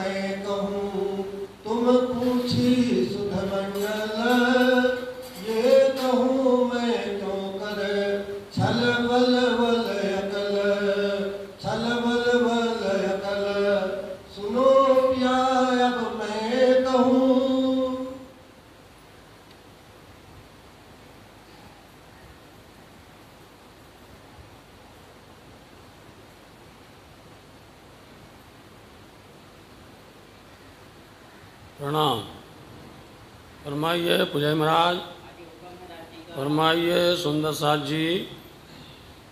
मैं कहूँ, तुम पूछी सुध मंगल, ये कहूँ मैं क्यों कर छल बल बल अकल, छल बल बल अकल, सुनो पिया अब मैं कहूँ। प्रणाम। फरमाइए पुजय महाराज, फरमाइए सुंदर साथ जी।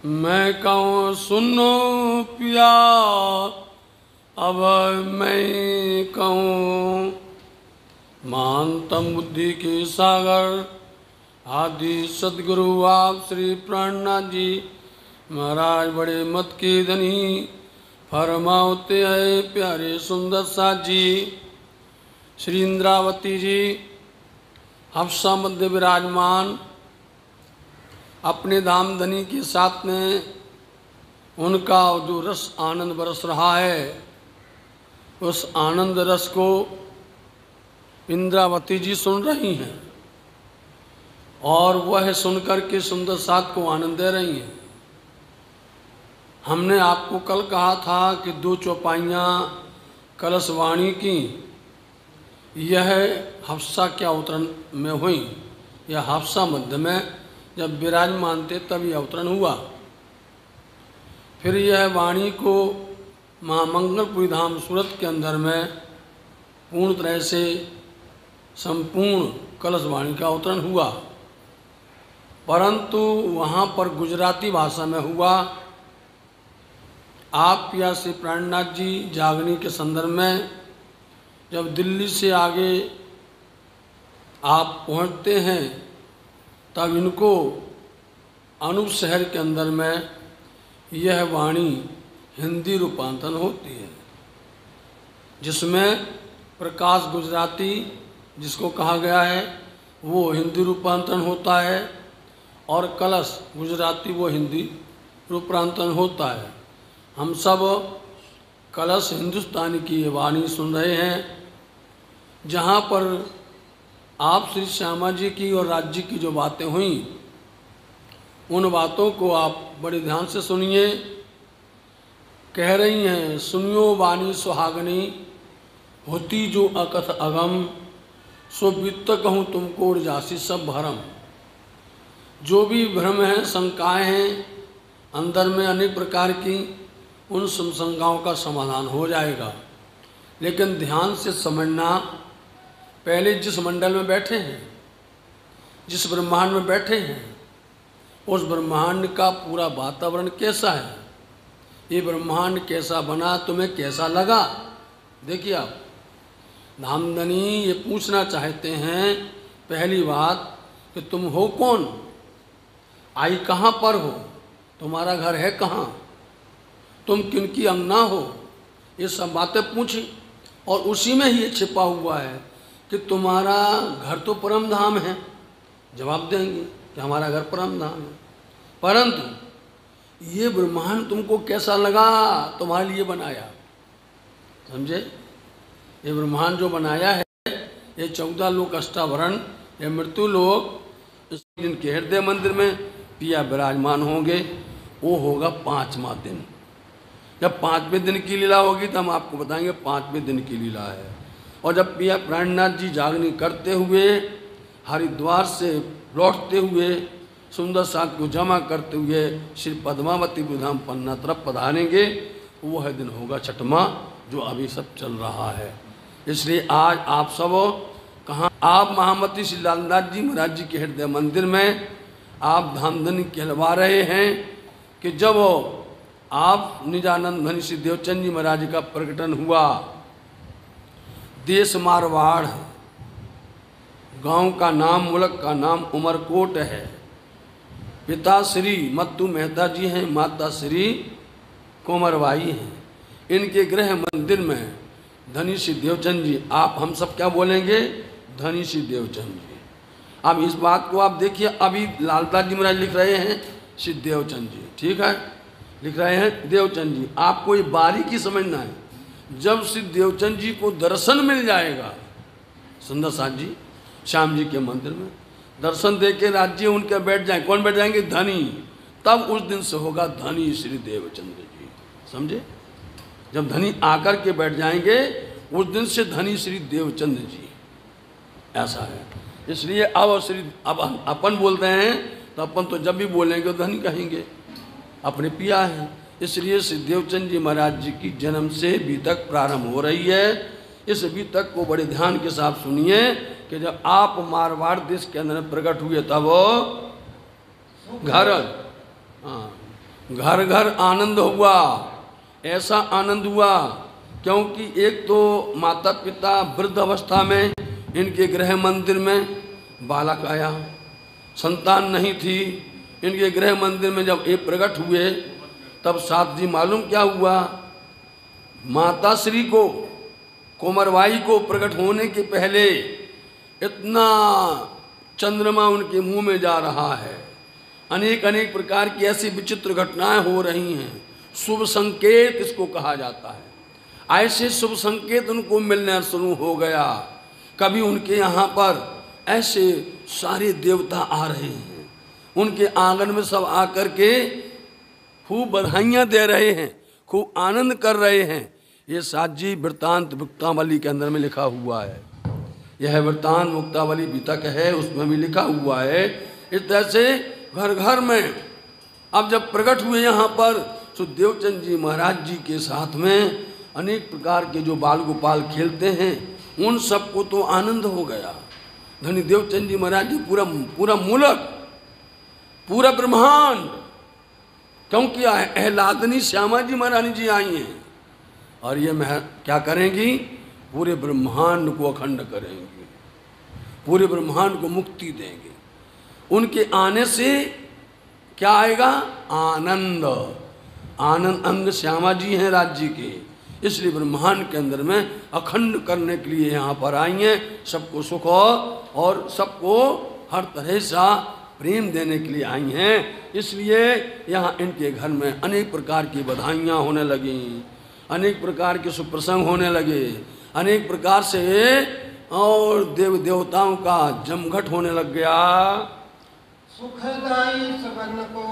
मैं कहूँ सुनो पिया अब मैं कहूँ, महानतम बुद्धि के सागर आदि सदगुरु आप श्री प्राणनाथ जी महाराज बड़े मत के धनी फरमाते है प्यारे सुंदर साथ जी। श्री इंद्रावती जी हफ्सा मध्य विराजमान अपने धामधनी के साथ में उनका जो रस आनंद बरस रहा है, उस आनंद रस को इंद्रावती जी सुन रही हैं और वह सुनकर के सुंदर साथ को आनंद दे रही हैं। हमने आपको कल कहा था कि 2 चौपाइयाँ कलशवाणी की यह हफ्सा के अवतरण में हुई, यह हफ्सा मध्य में जब विराजमान थे तभी अवतरण हुआ। फिर यह वाणी को महामंगलपुरी धाम सूरत के अंदर में पूर्ण तरह से संपूर्ण कलश वाणी का अवतरण हुआ, परंतु वहाँ पर गुजराती भाषा में हुआ। आप पिया श्री प्राणनाथ जी जागनी के संदर्भ में जब दिल्ली से आगे आप पहुंचते हैं तब इनको अनूप शहर के अंदर में यह वाणी हिंदी रूपांतरण होती है, जिसमें प्रकाश गुजराती जिसको कहा गया है वो हिंदी रूपांतरण होता है और कलश गुजराती वो हिंदी रूपांतरण होता है। हम सब कलश हिंदुस्तानी की ये वाणी सुन रहे हैं, जहाँ पर आप श्री श्यामा जी की और राज जी की जो बातें हुई उन बातों को आप बड़े ध्यान से सुनिए। कह रही हैं सुनियो वाणी सुहागनी होती जो अकथ अगम, सो वित्त कहूँ तुमको जासी सब भरम। जो भी भ्रम हैं शंकाएँ हैं अंदर में अनेक प्रकार की, उन शंकाओं का समाधान हो जाएगा। लेकिन ध्यान से समझना, पहले जिस मंडल में बैठे हैं, जिस ब्रह्मांड में बैठे हैं, उस ब्रह्मांड का पूरा वातावरण कैसा है, ये ब्रह्मांड कैसा बना, तुम्हें कैसा लगा। देखिए आप धामधनी ये पूछना चाहते हैं पहली बात कि तुम हो कौन, आई कहाँ पर हो, तुम्हारा घर है कहाँ, तुम किनकी अंगना हो, ये सब बातें पूछी। और उसी में ही ये छिपा हुआ है कि तुम्हारा घर तो परम धाम है, जवाब देंगे कि हमारा घर परम धाम है, परंतु ये ब्रह्मांड तुमको कैसा लगा, तुम्हारे लिए बनाया, समझे। ये ब्रह्मांड जो बनाया है, ये 14 लोक अष्टावरण, ये मृत्यु लोक, जिनके हृदय मंदिर में पिया विराजमान होंगे, वो होगा 5वां दिन। जब 5वें दिन की लीला होगी तो हम आपको बताएंगे 5वें दिन की लीला है। और जब पिया प्राणनाथ जी जागनी करते हुए हरिद्वार से लौटते हुए सुंदर साथ को जमा करते हुए श्री पद्मावती धाम पन्ना तरफ पधारेंगे, वह दिन होगा 6वां जो अभी सब चल रहा है। इसलिए आज आप सब कहाँ, आप महामती श्री लालनाथ जी महाराज जी के हृदय मंदिर में आप धामधनी कहलवा रहे हैं कि जब आप निजानंद धनी श्री देवचंद जी महाराज का प्रकटन हुआ। देश मारवाड़ है, गांव का नाम, मुल्क का नाम उमरकोट है। पिता श्री मत्तू मेहता जी हैं, माता श्री कोमरबाई हैं। इनके गृह मंदिर में धनी श्री देवचंद जी, आप हम सब क्या बोलेंगे, धनी श्री देवचंद जी। अब इस बात को आप देखिए, अभी लालदास जी महाराज लिख रहे हैं श्री देवचंद जी, ठीक है, लिख रहे हैं देवचंद जी। आपको ये बारीकी समझना है, जब श्री देवचंद जी को दर्शन मिल जाएगा, सुंदर साथ जी श्याम जी के मंदिर में दर्शन दे के राज्य उनके बैठ जाए, कौन बैठ जाएंगे? धनी। तब उस दिन से होगा धनी श्री देवचंद्र जी, समझे? जब धनी आकर के बैठ जाएंगे उस दिन से धनी श्री देवचंद्र जी, ऐसा है। इसलिए अब अपन बोलते हैं तो अपन तो जब भी बोलेंगे धनी कहेंगे, अपने पिया हैं। इसलिए श्री देवचंद जी महाराज जी की जन्म से बीतक प्रारंभ हो रही है। इस बीतक को बड़े ध्यान के साथ सुनिए कि जब आप मारवाड़ देश के अंदर प्रकट हुए तब घर घर आनंद हुआ। ऐसा आनंद हुआ क्योंकि एक तो माता पिता वृद्ध अवस्था में इनके गृह मंदिर में बालक आया, संतान नहीं थी। इनके गृह मंदिर में जब ये प्रकट हुए तब साथ जी मालूम क्या हुआ, माता श्री को कुंवरबाई को प्रकट होने के पहले इतना चंद्रमा उनके मुंह में जा रहा है, अनेक अनेक प्रकार की ऐसी विचित्र घटनाएं हो रही हैं। शुभ संकेत इसको कहा जाता है। ऐसे शुभ संकेत उनको मिलना शुरू हो गया। कभी उनके यहाँ पर ऐसे सारे देवता आ रहे हैं, उनके आंगन में सब आकर के खूब बधाइयाँ दे रहे हैं, खूब आनंद कर रहे हैं। ये साजी वृत्तांत मुक्तावली के अंदर में लिखा हुआ है। यह वृत्तांत मुक्तावली बीतक है, उसमें भी लिखा हुआ है। इस तरह से घर घर में अब जब प्रकट हुए यहाँ पर तो देवचंद जी महाराज जी के साथ में अनेक प्रकार के जो बाल गोपाल खेलते हैं उन सबको तो आनंद हो गया। धनी देवचंद जी महाराज जी पूरा मुल्क, पूरा ब्रह्मांड, क्योंकि अहलादनी श्यामा जी महारानी जी आई हैं और ये क्या करेंगी? पूरे ब्रह्मांड को अखंड करेंगी, पूरे ब्रह्मांड को मुक्ति देंगे। उनके आने से क्या आएगा? आनंद। आनंद अंग श्यामा जी हैं राज्य के, इसलिए ब्रह्मांड के अंदर में अखंड करने के लिए यहाँ पर आई हैं। सबको सुख और सबको हर तरह सा प्रेम देने के लिए आई हैं। इसलिए यहाँ इनके घर में अनेक प्रकार की बधाइयाँ होने लगीं, अनेक प्रकार के सुप्रसंग होने लगे, अनेक प्रकार से और देव देवताओं का जमघट होने लग गया। सुखदाई सबन को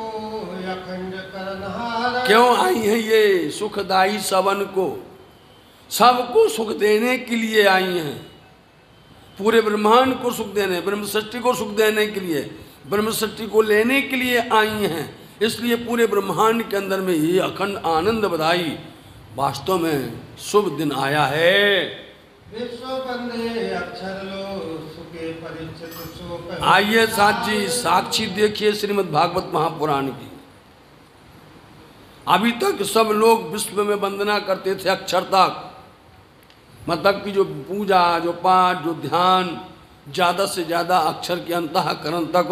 अखंड करनहार। क्यों आई है ये सुखदाई सबन को? सबको सुख देने के लिए आई हैं, पूरे ब्रह्मांड को सुख देने, ब्रह्म सृष्टि को सुख देने के लिए, ब्रह्म सृष्टि को लेने के लिए आई हैं। इसलिए पूरे ब्रह्मांड के अंदर में ये अखंड आनंद बधाई। वास्तव में शुभ दिन आया है। विश्व बंदे अक्षर लो सुखे परिचित शोक। आइए साथ जी साक्षी देखिए श्रीमद् भागवत महापुराण की। अभी तक सब लोग विश्व में वंदना करते थे अक्षर तक, मतलब कि जो पूजा, जो पाठ, जो ध्यान, ज़्यादा से ज़्यादा अक्षर के अंतःकरण तक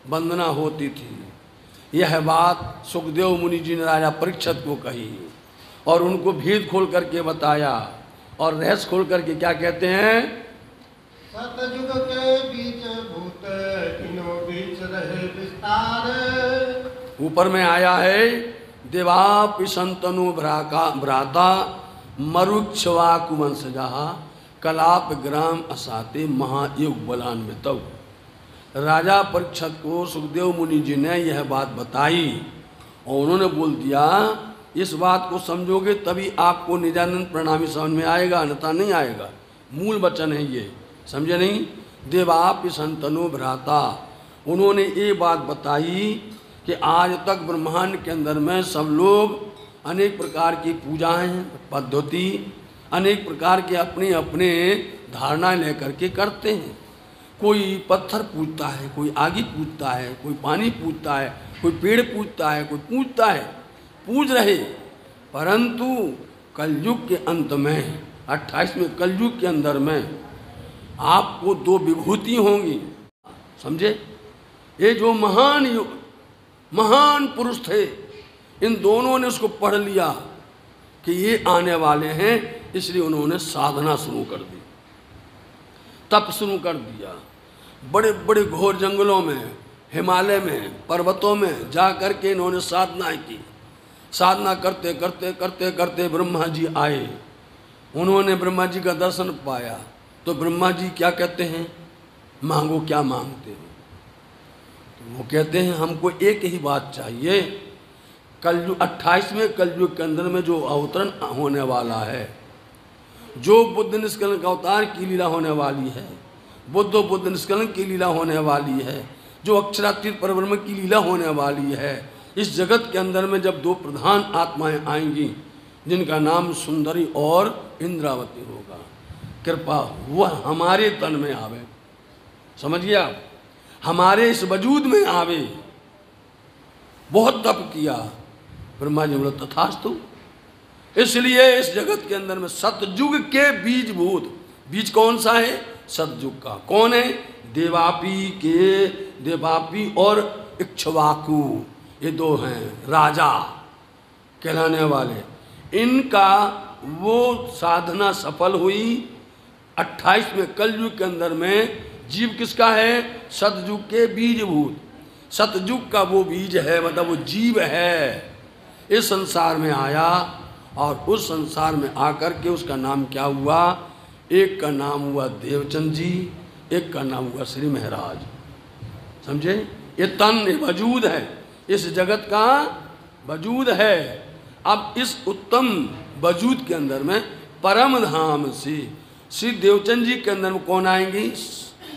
वंदना होती थी। यह बात सुखदेव मुनि जी ने राजा परीक्षित को कही और उनको भेद खोल करके बताया। और रहस्य खोल करके क्या कहते हैं? सतयुग के बीच भूत इनो बीच रहे विस्तार। ऊपर में आया है देवापि संतनु भ्राता मरुक्षवा कुवंशजा कलाप ग्राम असाते महायुग बलान में। तब राजा परीक्षित को सुखदेव मुनि जी ने यह बात बताई और उन्होंने बोल दिया इस बात को समझोगे तभी आपको निजानंद प्रणामी समझ में आएगा, अन्यथा नहीं आएगा। मूल वचन है ये, समझे नहीं? देवापि संतनु भ्राता, उन्होंने ये बात बताई कि आज तक ब्रह्मांड के अंदर में सब लोग अनेक प्रकार की पूजाएं, पद्धति, अनेक प्रकार के अपने अपने धारणाएं लेकर के करते हैं। कोई पत्थर पूजता है, कोई आगी पूजता है, कोई पानी पूजता है, कोई पेड़ पूजता है, कोई पूजता है, पूज रहे। परंतु कलयुग के अंत में 28वें कलयुग के अंदर में आपको दो विभूति होंगी, समझे? ये जो महान पुरुष थे, इन दोनों ने उसको पढ़ लिया कि ये आने वाले हैं, इसलिए उन्होंने साधना शुरू कर दी, तप शुरू कर दिया। बड़े बड़े घोर जंगलों में, हिमालय में, पर्वतों में जा कर के इन्होंने साधना की। साधना करते करते करते करते ब्रह्मा जी आए उन्होंने ब्रह्मा जी का दर्शन पाया तो ब्रह्मा जी क्या कहते हैं, मांगो क्या मांगते हो। तो वो कहते हैं हमको एक ही बात चाहिए, कलयुग 28वें कलयुग के अंदर में जो अवतरण होने वाला है, जो बुद्ध निष्कलन का अवतार की लीला होने वाली है, बुद्ध निष्कलन की लीला होने वाली है, जो अक्षरातीत परब्रह्म की लीला होने वाली है, इस जगत के अंदर में जब दो प्रधान आत्माएं आएंगी जिनका नाम सुंदरी और इंद्रावती होगा, कृपा वह हमारे तन में आवे, समझिए आप, हमारे इस वजूद में आवे। बहुत तप किया, ब्रह्मा जी बोले तथास्तु। इसलिए इस जगत के अंदर में सतयुग के बीजभूत, बीज कौन सा है, सतयुग का। कौन है, देवापी और इक्ष्वाकु, ये दो हैं राजा कहलाने वाले। इनका वो साधना सफल हुई 28वें कलयुग के अंदर में। जीव किसका है, सतयुग के बीजभूत। सतयुग का वो बीज है, मतलब वो जीव है, इस संसार में आया और उस संसार में आकर के उसका नाम क्या हुआ, एक का नाम हुआ देवचंद जी, एक का नाम हुआ श्री महाराज। समझे, ये तन ये वजूद है, इस जगत का वजूद है। अब इस उत्तम वजूद के अंदर में परम धाम से श्री देवचंद जी के अंदर में कौन आएंगी,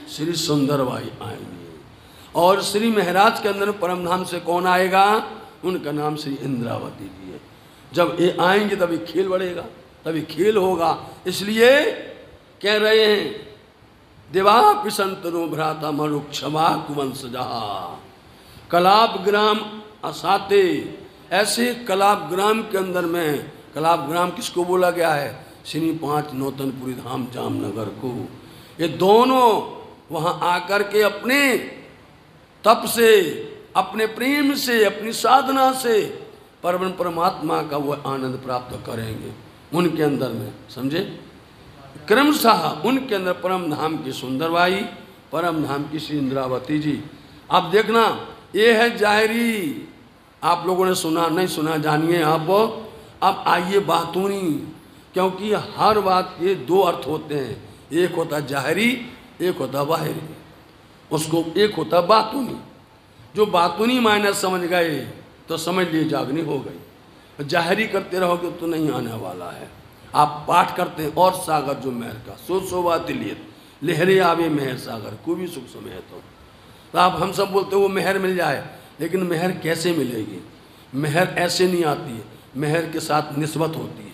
श्री सुंदरबाई आएंगी। और श्री महाराज के अंदर में परम धाम से कौन आएगा, उनका नाम श्री इंद्रावती जी है। जब ये आएंगे तभी खेल बढ़ेगा, तभी खेल होगा। इसलिए कह रहे हैं देवापि संतनो भ्राता मरु क्षमा कुवंशजा कलाप ग्राम असाते। ऐसे कलाप ग्राम के अंदर में, कलाप ग्राम किसको बोला गया है, श्री 5 नौतनपुरी धाम जामनगर को। ये दोनों वहाँ आकर के अपने तप से, अपने प्रेम से, अपनी साधना से परम परमात्मा का वो आनंद प्राप्त करेंगे उनके अंदर में। समझे, क्रमशः उनके अंदर परम धाम की सुंदरबाई, परम धाम की श्री इंद्रावती जी। अब देखना, ये है जाहिरी, आप लोगों ने सुना नहीं सुना जानिए आप। अब आइए बातूनी, क्योंकि हर बात के दो अर्थ होते हैं, एक होता जाहिरी, एक होता बाहरी। उसको एक होता बातूनी। जो बातूनी मायने समझ गए तो समझ लिए जागनी हो गई। जाहिरी करते रहोगे तो नहीं आने वाला है। आप पाठ करते हैं, और सागर जो मेहर का सो बात लिए लहरे आवे मेहर सागर को भी सुख समय तो आप हम सब बोलते वो मेहर मिल जाए, लेकिन मेहर कैसे मिलेगी। मेहर ऐसे नहीं आती है, मेहर के साथ निस्बत होती है,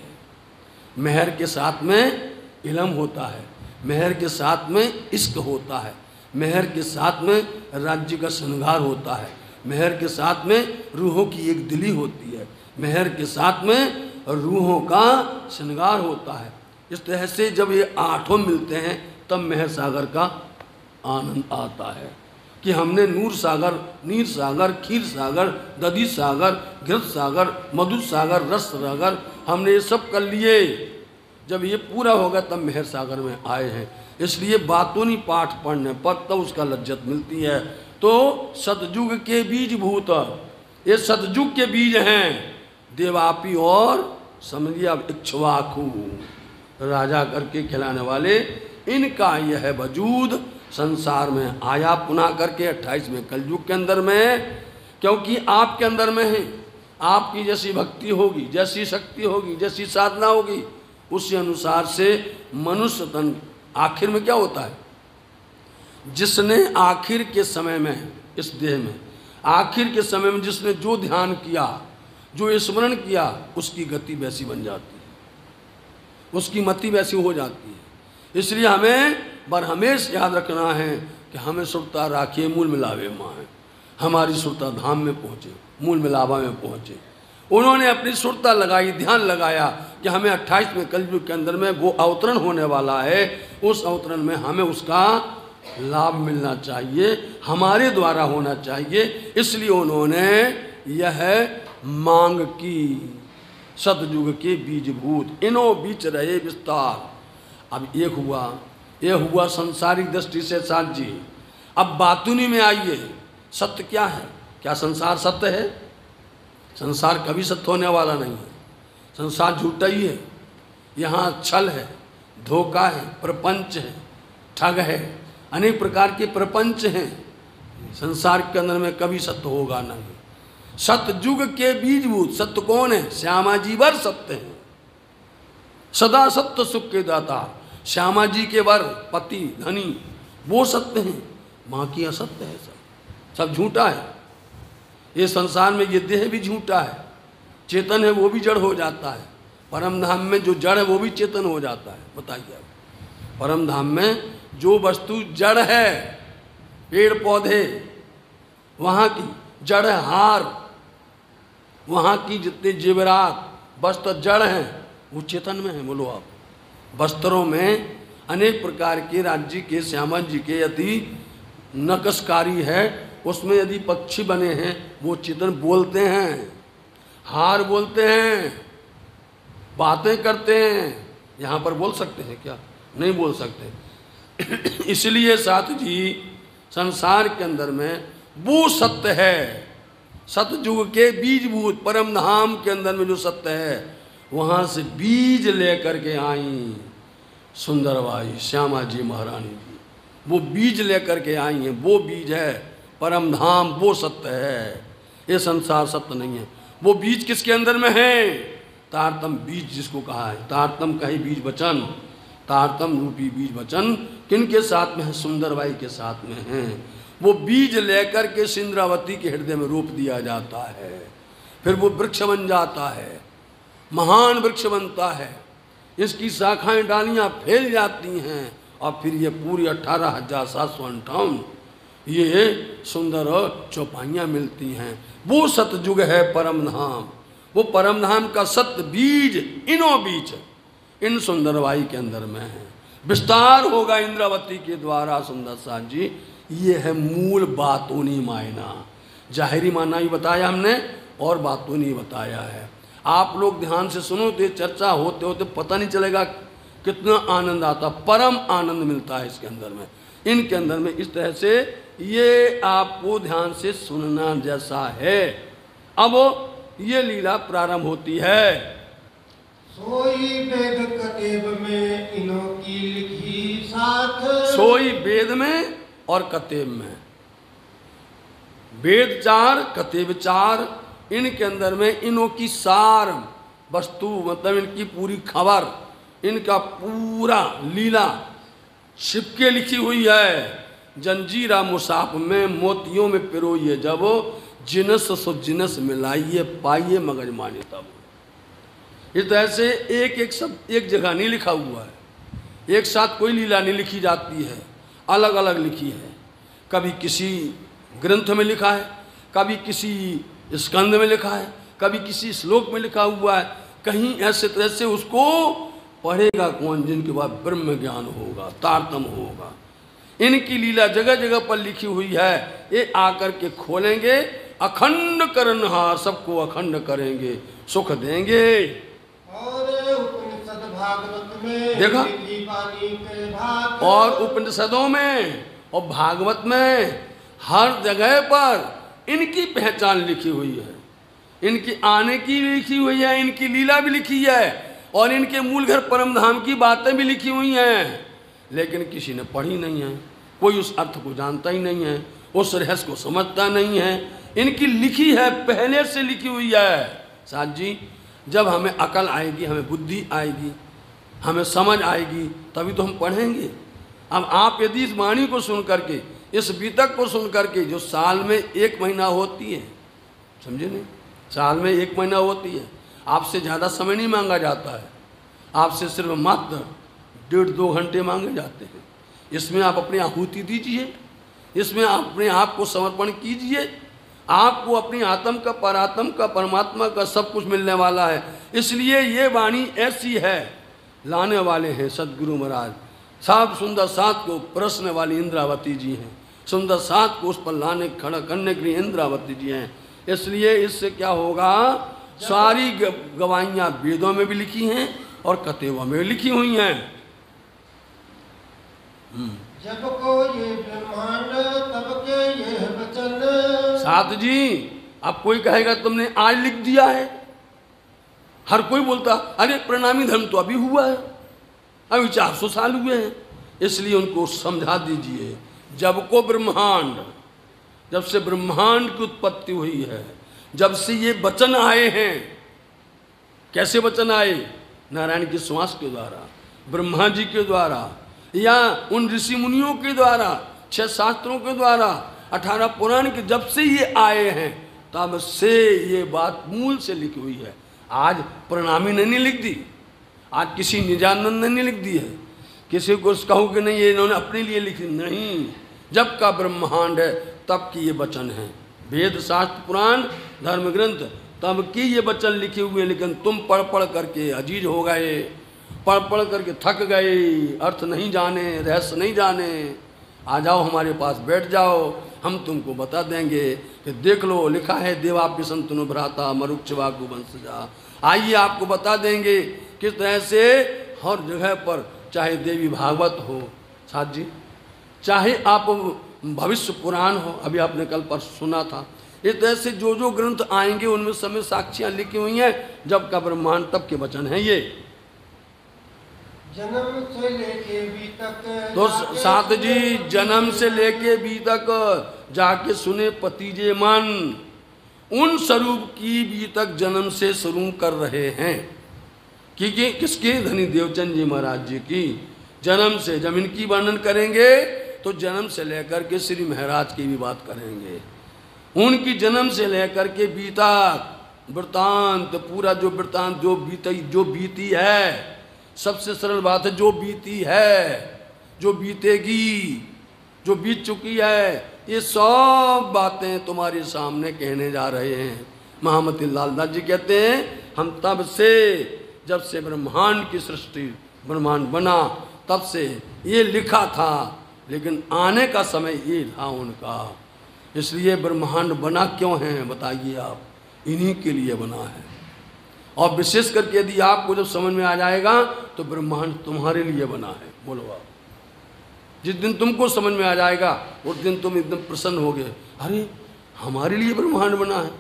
मेहर के साथ में इल्म होता है, मेहर के साथ में इश्क होता है, मेहर के साथ में राज्य का श्रृंगार होता है, मेहर के साथ में रूहों की एक दिली होती है, मेहर के साथ में रूहों का श्रृंगार होता है। इस तरह से जब ये आठों मिलते हैं तब मेहर सागर का आनंद आता है कि हमने नूर सागर, नीर सागर, खीर सागर, दधी सागर, घृत सागर, मधु सागर, रस सागर, हमने ये सब कर लिए। जब ये पूरा होगा तब मेहर सागर में आए हैं। इसलिए बातूनी पाठ पढ़ने पर तब उसका लज्जत मिलती है। तो सतयुग के बीज भूत, ये सतयुग के बीज हैं, देवापी और समझिए अब इक्ष्वाकु, राजा करके खिलाने वाले, इनका यह वजूद संसार में आया पुनः करके 28वें कलयुग के अंदर में। क्योंकि आपके अंदर में है, आपकी जैसी भक्ति होगी, जैसी शक्ति होगी, जैसी साधना होगी, उसी अनुसार से मनुष्य तन आखिर में क्या होता है, जिसने आखिर के समय में, इस देह में आखिर के समय में जिसने जो ध्यान किया, जो स्मरण किया, उसकी गति वैसी बन जाती है, उसकी मति वैसी हो जाती है। इसलिए हमें बरहमेश याद रखना है कि हमें सुरता राखिए मूल मिलावे माँ, हमारी सुरता धाम में पहुँचे, मूल मिलावा में पहुँचे। उन्होंने अपनी सुरता लगाई, ध्यान लगाया कि हमें 28वें कलयुग के अंदर में वो अवतरण होने वाला है, उस अवतरण में हमें उसका लाभ मिलना चाहिए, हमारे द्वारा होना चाहिए। इसलिए उन्होंने यह मांग की, सतयुग के बीजभूत इनो बीच रहे विस्तार। अब एक हुआ, ये हुआ संसारिक दृष्टि से साथ जी। अब बातूनी में आइए, सत्य क्या है, क्या संसार सत्य है? संसार कभी सत्य होने वाला नहीं है, संसार झूठा ही है। यहाँ छल है, धोखा है, प्रपंच है, ठग है, अनेक प्रकार के प्रपंच हैं। संसार के अंदर में कभी सत्य होगा नहीं। सतयुग के बीजभूत सत्य कौन है? श्यामा जी वर सत्य है, सदा सत्य सुख के दाता। श्यामा जी के वर पति धनी वो सत्य हैं, बाकी असत्य है, सब झूठा है। ये संसार में ये देह भी झूठा है, चेतन है वो भी जड़ हो जाता है। परम धाम में जो जड़ है वो भी चेतन हो जाता है। बताइए आप, परम धाम में जो वस्तु जड़ है, पेड़ पौधे, वहाँ की जड़ है, हार, वहाँ की जितने जेवरात वस्त्र जड़ हैं वो चेतन में है। बोलो आप, वस्त्रों में अनेक प्रकार के राज्य के श्यामा जी के यदि नक्शकारी है, उसमें यदि पक्षी बने हैं वो चेतन बोलते हैं, हार बोलते हैं, बातें करते हैं। यहाँ पर बोल सकते हैं क्या? नहीं बोल सकते। इसलिए साथ जी संसार के अंदर में वो सत्य है, सतयुग के बीजभूत परम धाम के अंदर में जो सत्य है, वहाँ से बीज लेकर के आई सुंदरबाई श्यामा जी महारानी जी। वो बीज लेकर के आई हैं, वो बीज है परम धाम, वो सत्य है। ये संसार सत्य नहीं है। वो बीज किसके अंदर में है? तारतम बीज जिसको कहा है, तारतम कहे बीज वचन, तारतम रूपी बीज वचन किनके साथ में है? सुंदरबाई के साथ में है। वो बीज लेकर के सिंद्रावती के हृदय में रोप दिया जाता है, फिर वो वृक्ष बन जाता है, महान वृक्ष बनता है, इसकी शाखाएं डालियां फैल जाती हैं, और फिर ये पूरी 18,758 ये सुंदर चौपाइयाँ मिलती हैं। वो सतयुग है परम धाम। वो परम धाम का सत्य बीज इनो बीच इन सुंदरबाई के अंदर में है। विस्तार होगा इंद्रावती के द्वारा। सुंदर साथ जी, ये है मूल बातूनी मायना। जाहिरी माना ही बताया हमने और बातूनी बताया है। आप लोग ध्यान से सुनो तो चर्चा होते होते पता नहीं चलेगा कितना आनंद आता, परम आनंद मिलता है इसके अंदर में, इनके अंदर में। इस तरह से ये आपको ध्यान से सुनना जैसा है। अब ये लीला प्रारंभ होती है। सोई वेद कतेब में इनो की लिखी साथ, सोई वेद में और कतेब में, वेद 4 कतेब 4, इनके अंदर में इनों की सार वस्तु मतलब इनकी पूरी खबर, इनका पूरा लीला छिपके लिखी हुई है। जंजीरा मुसाफ में मोतियों में पिरोइए जब, जिनस सो जिनस मिलाइए पाइए मगज माने तब। इस तरह से एक एक शब्द एक जगह नहीं लिखा हुआ है, एक साथ कोई लीला नहीं लिखी जाती है, अलग अलग लिखी है। कभी किसी ग्रंथ में लिखा है, कभी किसी स्कंद में लिखा है, कभी किसी श्लोक में लिखा हुआ है। कहीं ऐसे तरह से उसको पढ़ेगा कौन? जिनके बाद ब्रह्म ज्ञान होगा, तारतम होगा। इनकी लीला जगह जगह पर लिखी हुई है। ये आकर के खोलेंगे, अखंड करनहार, सबको अखंड करेंगे, सुख देंगे। और उपनिषद भागवत में देखा? विधि वाणी के भाग, और उपनिषदों में और भागवत में हर जगह पर इनकी पहचान लिखी हुई है, इनकी आने की भी लिखी हुई है, इनकी लीला भी लिखी है, और इनके मूल घर परम धाम की बातें भी लिखी हुई हैं। लेकिन किसी ने पढ़ी नहीं है, कोई उस अर्थ को जानता ही नहीं है, उस रहस्य को समझता नहीं है। इनकी लिखी है, पहले से लिखी हुई है। साथ जी, जब हमें अकल आएगी, हमें बुद्धि आएगी, हमें समझ आएगी, तभी तो हम पढ़ेंगे। अब आप यदि इस वाणी को सुन करके, इस बीतक को सुन करके, जो साल में 1 महीना होती है, समझे नहीं, साल में 1 महीना होती है, आपसे ज़्यादा समय नहीं मांगा जाता है, आपसे सिर्फ मात्र 1.5-2 घंटे मांगे जाते हैं। इसमें आप अपनी आहुति दीजिए, इसमें आप अपने आप को समर्पण कीजिए, आपको अपनी आत्म का, परात्म का, परमात्मा का सब कुछ मिलने वाला है। इसलिए ये वाणी ऐसी है, लाने वाले हैं सदगुरु महाराज। सब सुंदर साथ को प्रश्न वाली इंद्रावती जी हैं, सुंदर साथ को उस पर लाने खड़ा करने के लिए इंद्रावती जी हैं। इसलिए इससे क्या होगा, सारी गवाइयाँ वेदों में भी लिखी हैं और कतेबों में भी लिखी हुई हैं। जब को ये ब्रह्मांड तब के ये वचन। साथ जी, अब कोई कहेगा तुमने आज लिख दिया है, हर कोई बोलता अरे प्रणामी धर्म तो अभी हुआ है, अभी 400 साल हुए हैं। इसलिए उनको समझा दीजिए, जब से ब्रह्मांड की उत्पत्ति हुई है, जब से ये वचन आए हैं, कैसे वचन आए? नारायण के श्वास के द्वारा, ब्रह्मा जी के द्वारा, या उन ऋषि मुनियों के द्वारा, 6 शास्त्रों के द्वारा, 18 पुराण के, जब से ये आए हैं तब से ये बात मूल से लिखी हुई है। आज प्रणामी ने नहीं लिख दी, आज किसी निजानंद ने नहीं लिख दी है, किसी को कहूँ कि नहीं ये इन्होंने अपने लिए लिखी, नहीं। जब का ब्रह्मांड है तब की ये वचन है। वेद शास्त्र पुराण धर्म ग्रंथ तब की ये वचन लिखे हुए, लेकिन तुम पढ़ पढ़ करके अजीज हो गए, पढ़ पढ़ करके थक गए, अर्थ नहीं जाने, रहस्य नहीं जाने। आ जाओ हमारे पास बैठ जाओ, हम तुमको बता देंगे कि देख लो लिखा है देवाप्य संतनु भ्राता मरुक्षवागु वंशजा। आइए आपको बता देंगे किस तरह से हर जगह पर, चाहे देवी भागवत हो साथ जी, चाहे आप भविष्य पुराण हो, अभी आपने कल पर सुना था, इस तरह से जो जो ग्रंथ आएंगे उनमें समय साक्षियाँ लिखी हुई हैं। जब का ब्रह्मांड तब के वचन है ये। जन्म से लेके भी तक तो साथ जी, जन्म से लेके भी तक जाके सुने पतिजे मन, उन स्वरूप की भी तक जन्म से शुरू कर रहे हैं। कि किसकी? धनी देवचंद जी महाराज जी की जन्म से। जब इनकी वर्णन करेंगे तो जन्म से लेकर के श्री महाराज की भी बात करेंगे। उनकी जन्म से लेकर के बीता वृतांत, पूरा जो वृतांत जो बीती है, सबसे सरल बात है, जो बीती है, जो बीतेगी, जो बीत चुकी है, ये सब बातें तुम्हारे सामने कहने जा रहे हैं। महामती लालदास जी कहते हैं हम तब से, जब से ब्रह्मांड की सृष्टि, ब्रह्मांड बना, तब से ये लिखा था, लेकिन आने का समय ये था उनका। इसलिए ब्रह्मांड बना क्यों है बताइए आप? इन्हीं के लिए बना है। और विशेष करके यदि आपको जब समझ में आ जाएगा तो ब्रह्मांड तुम्हारे लिए बना है। बोलो आप, जिस दिन तुमको समझ में आ जाएगा उस दिन तुम एकदम प्रसन्न होगे, अरे हमारे लिए ब्रह्मांड बना है,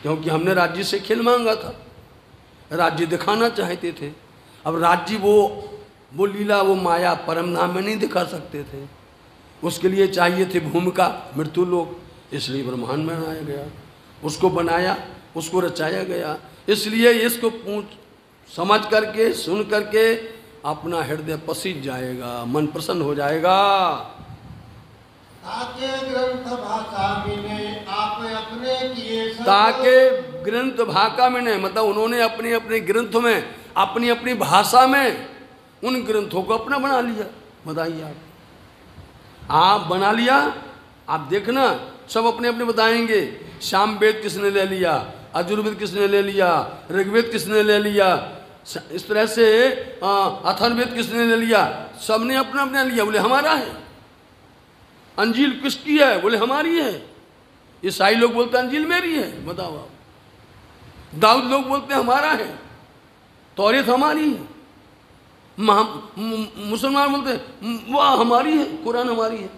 क्योंकि हमने राज्य से खेल मांगा था, राज्य दिखाना चाहते थे। अब राज्य वो लीला, वो माया परम धाम में नहीं दिखा सकते थे, उसके लिए चाहिए थे भूमिका, मृत्यु लोक। इसलिए ब्रह्मांड में बनाया गया, उसको बनाया, उसको रचाया गया। इसलिए इसको समझ करके, सुन करके अपना हृदय पसीज जाएगा, मन प्रसन्न हो जाएगा। ताके ग्रंथ भाषा में आप अपने किए सब, ताके ग्रंथ भाषा में नहीं, मतलब उन्होंने अपने अपने ग्रंथ में, अपनी अपनी भाषा में उन ग्रंथों को अपना बना लिया। बताइए आप बना लिया, आप देखना सब अपने अपने बताएंगे। शाम वेद किसने ले लिया, अजुर्वेद किसने ले लिया, ऋग्वेद किसने ले लिया, इस तरह से अथर्ववेद किसने ले लिया, सबने अपना अपना लिया। बोले हमारा है। अंजील किसकी है? बोले हमारी है। ईसाई लोग बोलते हैं अंजील मेरी है। बताओ आप। दाऊद लोग बोलते हैं हमारा है, तौरेत हमारी है। मुसलमान बोलते हैं वाह हमारी है, कुरान हमारी है।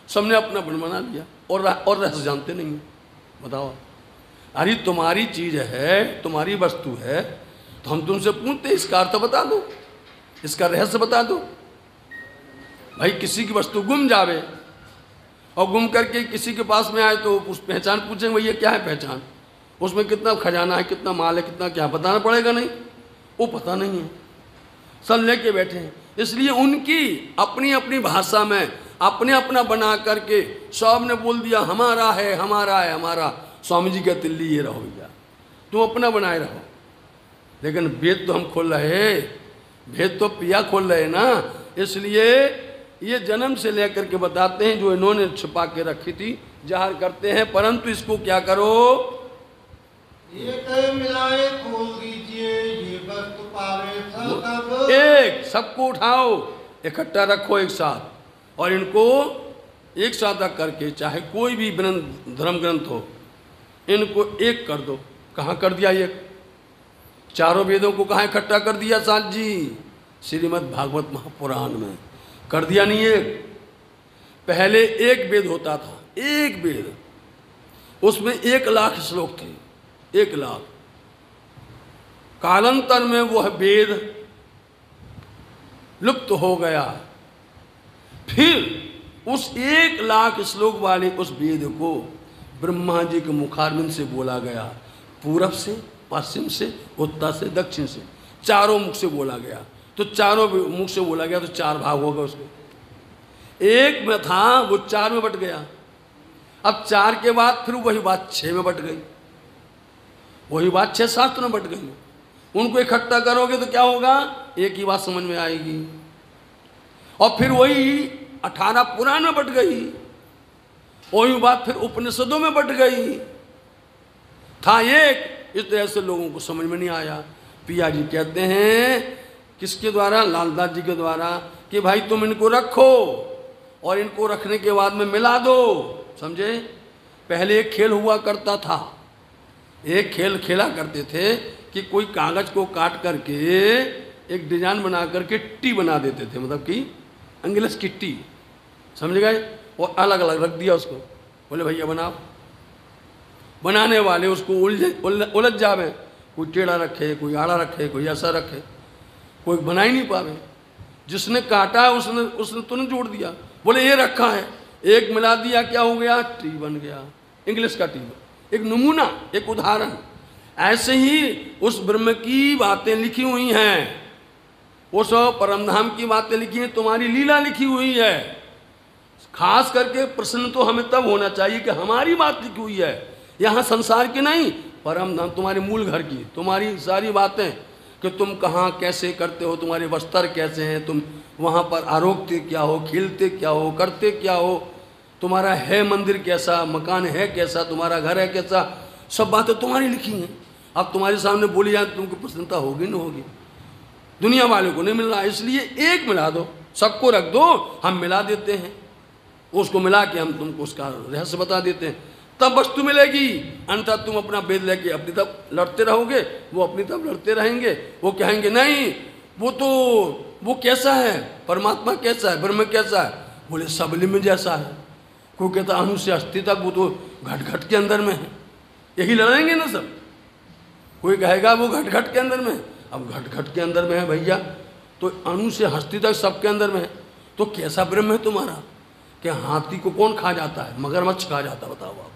सबने अपना बना लिया और रहस्य जानते नहीं है। बताओ, अरे तुम्हारी चीज है, तुम्हारी वस्तु है, तो हम तुमसे पूछते इसका अर्थ बता दो, इसका रहस्य बता दो। भाई किसी की वस्तु गुम जावे और गुम करके किसी के पास में आए तो उस पहचान पूछेंगे भैया क्या है पहचान, उसमें कितना खजाना है, कितना माल है, कितना क्या, बताना पड़ेगा नहीं? वो पता नहीं है, सब लेके बैठे हैं। इसलिए उनकी अपनी अपनी भाषा में अपने अपना बना करके सब ने बोल दिया हमारा है, हमारा है, हमारा। स्वामी जी कहते लिए रहो भैया, तुम अपना बनाए रहो। लेकिन वेद तो हम खोल रहे, भेद तो पिया खोल रहे ना। इसलिए ये जन्म से लेकर के बताते हैं, जो इन्होंने छुपा के रखी थी जाहिर करते हैं, परंतु इसको क्या करो, एक मिलाए खोल दीजिए, ये वस्तु पावे सब। एक सबको उठाओ, इकट्ठा रखो एक साथ, और इनको एक साथ रख करके, चाहे कोई भी धर्म ग्रंथ हो, इनको एक कर दो। कहाँ कर दिया एक? चारों वेदों को कहाँ इकट्ठा कर दिया साथ जी? श्रीमद् भागवत महापुराण में कर दिया नहीं एक? पहले एक वेद होता था, एक वेद, उसमें 1 लाख श्लोक थे, 1 लाख। कालांतर में वह वेद लुप्त हो गया। फिर उस 1,00,000 श्लोक वाले उस वेद को ब्रह्मा जी के मुखारविंद से बोला गया, पूरब से, पश्चिम से, उत्तर से, दक्षिण से, चारों मुख से बोला गया। तो चारों मुख से बोला गया तो 4 भाग हो गए उसके। एक में था वो 4 में बट गया। अब 4 के बाद फिर वही बात 6 में बट गई, वही बात 6 शास्त्र में बट गई। उनको इकट्ठा करोगे तो क्या होगा, एक ही बात समझ में आएगी। और फिर वही 18 पुराण में बट गई, वही बात फिर उपनिषदों में बट गई। था एक, इस तरह से लोगों को समझ में नहीं आया। पिया जी कहते हैं किसके द्वारा, लालदास जी के द्वारा, कि भाई तुम इनको रखो और इनको रखने के बाद में मिला दो। समझे? पहले एक खेल हुआ करता था, एक खेल खेला करते थे कि कोई कागज को काट करके एक डिजाइन बना करके टी बना देते थे, मतलब कि अंग्रेज की टी, समझ गए? और अलग अलग रख दिया उसको, बोले भैया बनाओ। बनाने वाले उसको उलझ जावे, कोई टेढ़ा रखे, कोई आड़ा रखे, कोई ऐसा रखे, कोई बना ही नहीं पावे। जिसने काटा है उसने तुरंत जोड़ दिया, बोले ये रखा है, एक मिला दिया, क्या हो गया, टी बन गया, इंग्लिश का टी। एक नमूना, एक उदाहरण। ऐसे ही उस ब्रह्म की बातें लिखी हुई हैं, उस परमधाम की बातें लिखी हैं, तुम्हारी लीला लिखी हुई है। खास करके प्रश्न तो हमें तब होना चाहिए कि हमारी बात लिखी हुई है, यहाँ संसार की नहीं, परमधाम तुम्हारे मूल घर की, तुम्हारी सारी बातें कि तुम कहाँ कैसे करते हो, तुम्हारे वस्त्र कैसे हैं, तुम वहाँ पर आरोगते क्या हो, खेलते क्या हो, करते क्या हो, तुम्हारा है मंदिर कैसा, मकान है कैसा, तुम्हारा घर है कैसा, सब बातें तुम्हारी लिखी हैं। अब तुम्हारे सामने बोली जाए तुमको प्रसन्नता होगी न होगी? दुनिया वाले को नहीं मिल रहा, इसलिए एक मिला दो, सबको रख दो, हम मिला देते हैं, उसको मिला के हम तुमको उसका रहस्य बता देते हैं, तब वस्तु मिलेगी। अन्यथा तुम अपना वेद लेके अपनी तरफ लड़ते रहोगे, वो अपनी तरफ लड़ते रहेंगे। वो कहेंगे नहीं वो कैसा है, परमात्मा कैसा है, ब्रह्म कैसा है, बोले सबलिम जैसा है। कोई कहता अणु से अस्थि तक वो तो घट घट के अंदर में है, यही लड़ेंगे ना सब। कोई कहेगा वो घट घट के अंदर में है, अब घट घट के अंदर में है भैया, तो अणु से हस्ती तक सबके अंदर में है, तो कैसा ब्रह्म है तुम्हारा? क्या हाथी को कौन खा जाता है, मगरमच्छ खा जाता है? बताओ आप,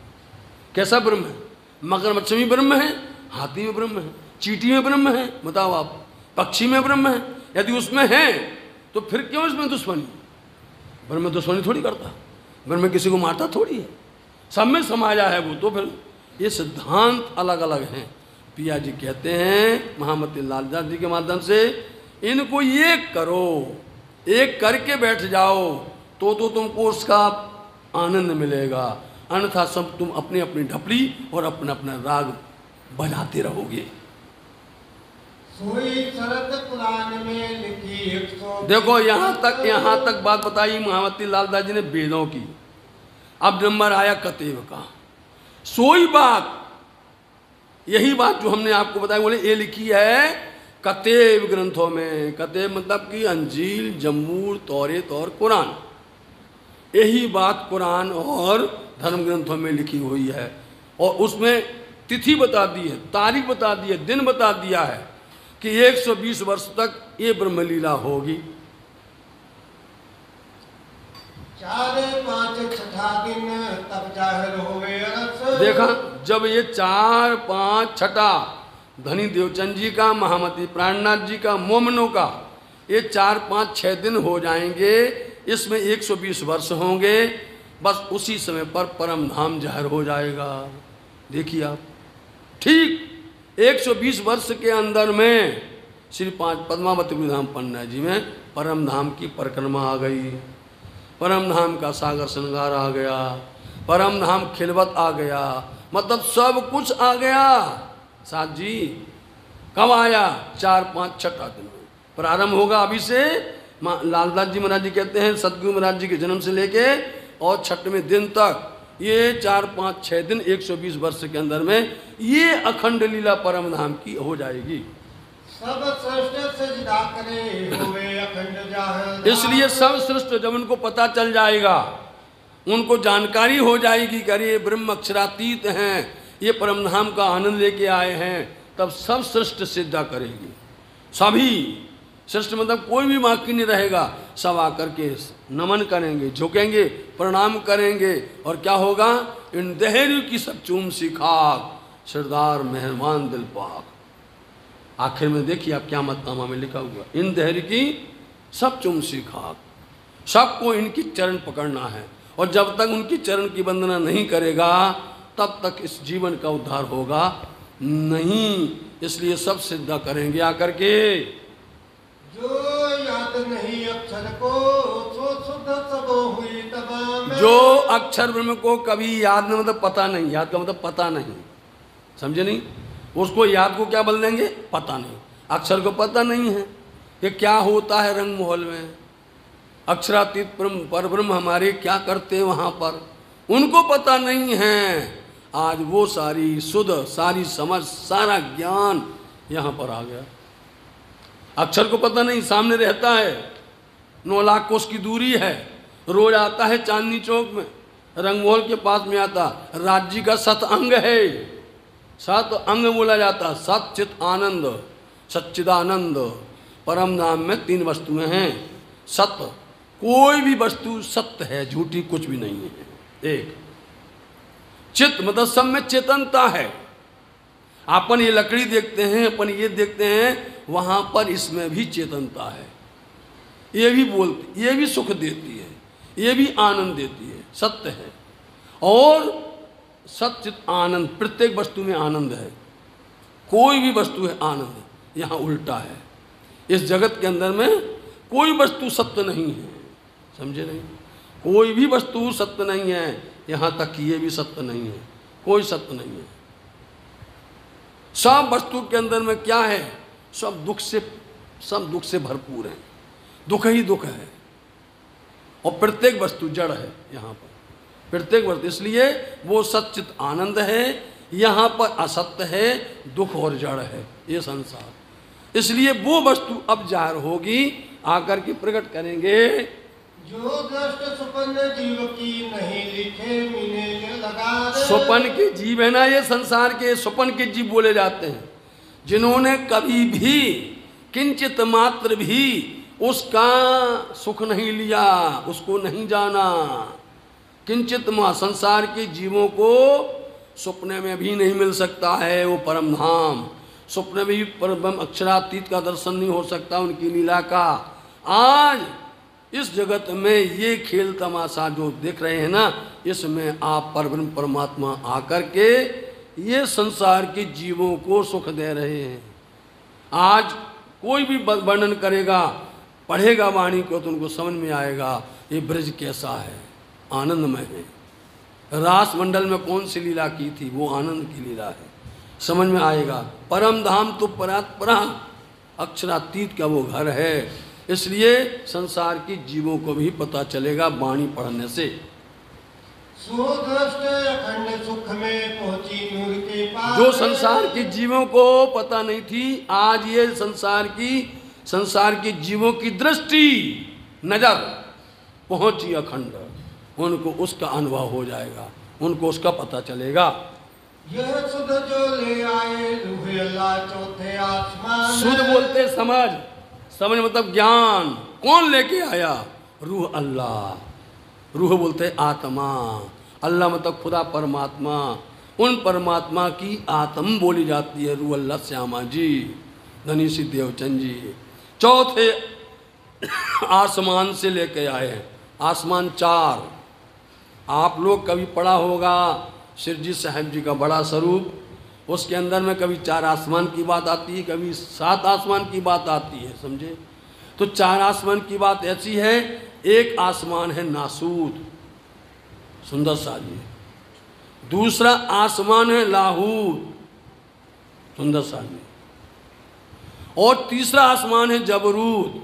कैसा ब्रह्म है? मगरमच्छ में ब्रह्म है, हाथी में ब्रह्म है, चींटी में ब्रह्म है, बताओ आप, पक्षी में ब्रह्म है। यदि उसमें है तो फिर क्यों इसमें दुश्मनी? ब्रह्म दुश्मनी थोड़ी करता, ब्रह्म किसी को मारता थोड़ी है, सब में समाया है वो। तो फिर ये सिद्धांत अलग अलग हैं। पिया जी कहते हैं महामती लालदास जी के माध्यम से, इनको एक करो, एक करके बैठ जाओ तो तुमको उसका आनंद मिलेगा, अन्यथा सब तुम अपनी अपनी ढपली और अपना अपना राग बजाते रहोगे। सोई शरद पुराण में लिखी 120। देखो यहाँ तक बात बताई महामती लालदास जी ने वेदों की। अब नंबर आया कतेव का। सोई बात, यही बात जो हमने आपको बताई, बोले ये लिखी है कतेव ग्रंथों में। कतेव मतलब कि अंजील, जम्बूर, तौरेत और कुरान, यही बात कुरान और धर्म ग्रंथों में लिखी हुई है। और उसमें तिथि बता दी है, तारीख बता दी है, दिन बता दिया है कि 120 वर्ष तक ये ब्रह्मलीला होगी। 4, 5, 6 दिन तब जाहिर होवे अरस। देखा, जब ये 4, 5, 6 धनी देवचंद जी का, महामती प्राणनाथ जी का, मोमनों का, ये 4, 5, 6 दिन हो जाएंगे, इसमें 120 वर्ष होंगे। बस उसी समय पर परम धाम जाहिर हो जाएगा। देखिए आप, ठीक 120 वर्ष के अंदर में श्री 5 पद्मावती विधाम पन्ना जी में परम धाम की परिक्रमा आ गई, परम धाम का सागर श्रृंगार आ गया, परम धाम खिलवत आ गया, मतलब सब कुछ आ गया। साथ जी कब आया? 4, 5, 6 दिन में प्रारंभ होगा। अभी से लालदास जी महाराज जी कहते हैं सतगुरु महाराज जी के जन्म से लेके और 6वें दिन तक, ये 4, 5, 6 दिन 120 वर्ष के अंदर में ये अखंड लीला परम धाम की हो जाएगी। सब सृष्टि सजदा करे होवे अखंड जाहिर। इसलिए सब सृष्टि जब उनको पता चल जाएगा, उनको जानकारी हो जाएगी कि अरे ब्रह्म अक्षरातीत हैं, ये परम धाम का आनंद लेके आए हैं, तब सब सृष्टि सिद्धा करेगी। सभी सृष्टि मतलब कोई भी बाकी नहीं रहेगा, सब आकर के नमन करेंगे, झुकेंगे, प्रणाम करेंगे। और क्या होगा? इन देहरी की सब चूम सी खाक, सरदार मेहरबान दिल पाक। आखिर में देखिए आप क्या मतनामा में लिखा हुआ, इन देहरी की सब चूम सी खाक। सबको इनकी चरण पकड़ना है, और जब तक उनकी चरण की वंदना नहीं करेगा तब तक इस जीवन का उद्धार होगा नहीं। इसलिए सब सिद्धा करेंगे आकर के। जो याद नहीं अक्षर को सो शुद्ध सबो हुई तबा में। जो अक्षर ब्रह्म को कभी याद नहीं, मतलब पता नहीं, याद का मतलब पता नहीं, समझे नहीं? उसको याद को क्या बोल देंगे? पता नहीं। अक्षर को पता नहीं है कि क्या होता है रंग महल में, अक्षरातीत पर ब्रह्म हमारे क्या करते हैं वहाँ पर, उनको पता नहीं है। आज वो सारी सुध, सारी समझ, सारा ज्ञान यहाँ पर आ गया। अक्षर को पता नहीं, सामने रहता है, 9 लाख कोस की दूरी है, रोज आता है चांदनी चौक में, रंगमहल के पास में आता। राज्य का सत अंग है, सत अंग बोला जाता, सत चित आनंद, सच्चिदानंद। परम धाम में 3 वस्तुएं हैं। सत्य, कोई भी वस्तु सत्य है, झूठी कुछ भी नहीं है। एक चित मतलब सब में चेतनता है। अपन ये लकड़ी देखते हैं, अपन ये देखते हैं, वहाँ पर इसमें भी चेतनता है। ये भी बोलती, ये भी सुख देती है, ये भी आनंद देती है, सत्य है। और सच्चित आनंद, प्रत्येक वस्तु में आनंद है, कोई भी वस्तु है आनंद। यहाँ उल्टा है, इस जगत के अंदर में कोई वस्तु सत्य नहीं है, समझे नहीं? कोई भी वस्तु सत्य नहीं है, यहाँ तक कि ये भी सत्य नहीं है, कोई सत्य नहीं है। सब वस्तु के अंदर में क्या है? सब दुख से भरपूर है, दुख ही दुख है। और प्रत्येक वस्तु जड़ है यहाँ पर, प्रत्येक वस्तु। इसलिए वो सच्चित आनंद है, यहाँ पर असत्य है, दुख और जड़ है ये संसार। इसलिए वो वस्तु अब जाहिर होगी, आकर के प्रकट करेंगे। जो दृष्ट स्वप्न जीव की नहीं लिखे मीने लगा दे। स्वप्न के जीव है ना, ये संसार के स्वप्न के जीव बोले जाते हैं, जिन्होंने कभी भी किंचित मात्र भी उसका सुख नहीं लिया, उसको नहीं जाना। किंचित मां संसार के जीवों को सपने में भी नहीं मिल सकता है वो परम धाम। सपने में भी परम अक्षरातीत का दर्शन नहीं हो सकता उनकी लीला का। आज इस जगत में ये खेल तमाशा जो देख रहे हैं ना, इसमें आप परब्रह्म परमात्मा आकर के ये संसार के जीवों को सुख दे रहे हैं। आज कोई भी वर्णन करेगा, पढ़ेगा वाणी को, तो उनको समझ में आएगा ये ब्रज कैसा है, आनंदमय है। रास मंडल में कौन सी लीला की थी, वो आनंद की लीला है, समझ में आएगा। परम धाम तो परात्परा अक्षरातीत का वो घर है। इसलिए संसार के जीवों को भी पता चलेगा वाणी पढ़ने से। सुदृष्ट अखंड सुख में पहुंची नूर के पास। जो संसार के जीवों को पता नहीं थी, आज ये संसार के जीवों की दृष्टि, नजर पहुंची अखंड, उनको उसका अनुभव हो जाएगा, उनको उसका पता चलेगा। यह सुध जो ले आए रूह अल्लाह चौथे आसमान। सुध बोलते समझ, समझ मतलब ज्ञान। कौन लेके आया? रूह अल्लाह। रूह बोलते आत्मा, अल्लाह मतलब खुदा परमात्मा। उन परमात्मा की आत्म बोली जाती है रूह अल्लाह। श्यामा जी, धनी सी देवचंद जी चौथे आसमान से लेके आए हैं। आसमान 4 आप लोग कभी पढ़ा होगा, शिरजी साहब जी का बड़ा स्वरूप, उसके अंदर में कभी 4 आसमान की बात आती है, कभी 7 आसमान की बात आती है, समझे? तो 4 आसमान की बात ऐसी है। एक आसमान है नासूत, सुंदर सा जी। दूसरा आसमान है लाहूत, सुंदर सा जी। और तीसरा आसमान है जबरूद,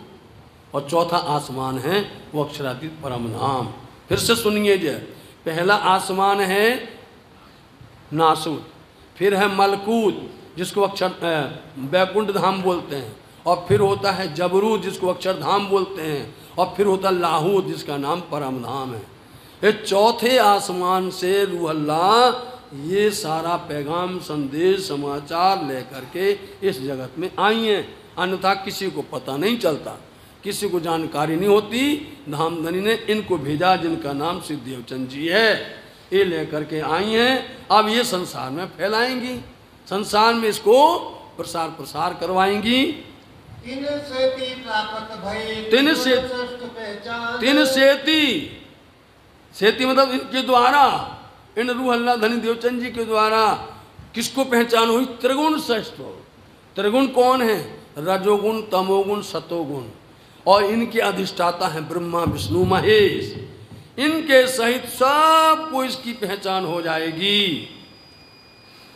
और चौथा आसमान है वो अक्षरातीत परम धाम। फिर से सुनिए जय। पहला आसमान है नासूत, फिर है मलकूत जिसको बैकुंठ धाम बोलते हैं, और फिर होता है जबरूद जिसको अक्षरधाम बोलते हैं, और फिर होता है लाहूत जिसका नाम परम धाम है। ये चौथे आसमान से रूह अल्लाह ये सारा पैगाम संदेश समाचार लेकर के इस जगत में आई हैं, अन्यथा किसी को पता नहीं चलता, किसी को जानकारी नहीं होती। धामधनी ने इनको भेजा जिनका नाम श्री देवचंद जी है, ये लेकर के आई हैं। अब ये संसार में फैलाएंगी, संसार में इसको प्रसार प्रसार करवाएंगी। तिन सेती प्राप्त भई तिन से श्रेष्ठ पहचान। तीन सेती, सेती मतलब इनके द्वारा, इन रूह अल्लाह धनी देवचंद जी के द्वारा किसको पहचान हुई? त्रिगुण श्रेष्ठ। त्रिगुण कौन है? रजोगुण, तमोगुण, सतोगुण, और इनके अधिष्ठाता हैं ब्रह्मा विष्णु महेश। इनके सहित सबको इसकी पहचान हो जाएगी।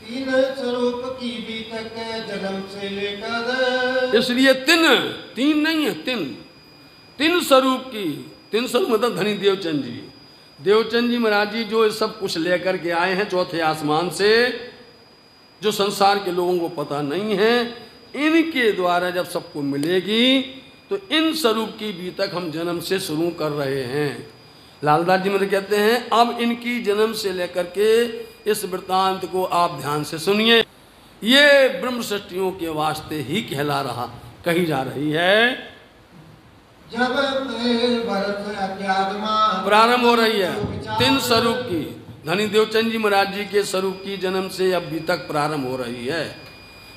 तीन स्वरूप की बीतक जन्म से लेकर, इसलिए तीन नहीं है, तीन स्वरूप की, तीन स्वरूप मतलब धनी देवचंद जी। देवचंद जी महाराज जी जो सब कुछ लेकर के आए हैं चौथे आसमान से, जो संसार के लोगों को पता नहीं है, इनके द्वारा जब सबको मिलेगी तो इन स्वरूप की बीतक हम जन्म से शुरू कर रहे हैं। लालदास जी मेरे कहते हैं अब इनकी जन्म से लेकर के इस वृत्तांत को आप ध्यान से सुनिए। ये ब्रह्म सृष्टियों के वास्ते ही कहला रहा, कही जा रही है। जब भरत अज्ञातमा प्रारंभ हो रही है तीन स्वरूप की, धनी देवचंद जी महाराज जी के स्वरूप की जन्म से अब बीतक प्रारंभ हो रही है।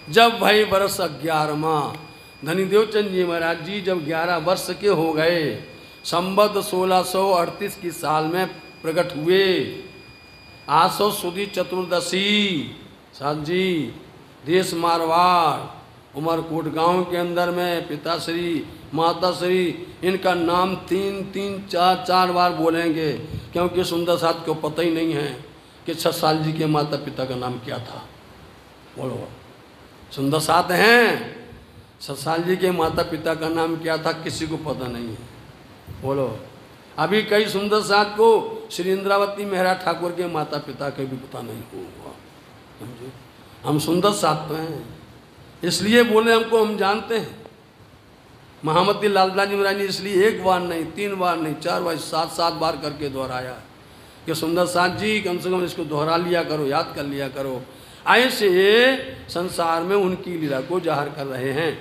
जब भाई वर्ष 11वां, धनी देवचंद जी महाराज जी जब 11 वर्ष के हो गए, संवत 1638 की साल में प्रकट हुए। आसो सुदी चतुर्दशी, साथ जी देश मारवाड़ उमरकोट गांव के अंदर में पिताश्री माताश्री, इनका नाम तीन चार बार बोलेंगे, क्योंकि सुंदर साथ को पता ही नहीं है कि 6 साल जी के माता पिता का नाम क्या था। बोलो, सुंदर साथ हैं, 6 साल जी के माता पिता का नाम क्या था किसी को पता नहीं है। बोलो, अभी कई सुंदर साथ को श्री इंद्रावती मेहरा ठाकुर के माता पिता के भी पता नहीं होगा। समझे, हम सुंदर साथ तो हैं, इसलिए बोले हमको, हम जानते हैं। महामती लालदास जी महाराज ने इसलिए 1 बार नहीं, 3 बार नहीं, 4 बार, 7 बार करके दोहराया कि सुंदर साथ जी कम से कम इसको दोहरा लिया करो, याद कर लिया करो। ऐसे संसार में उनकी लीला को जाहिर कर रहे हैं।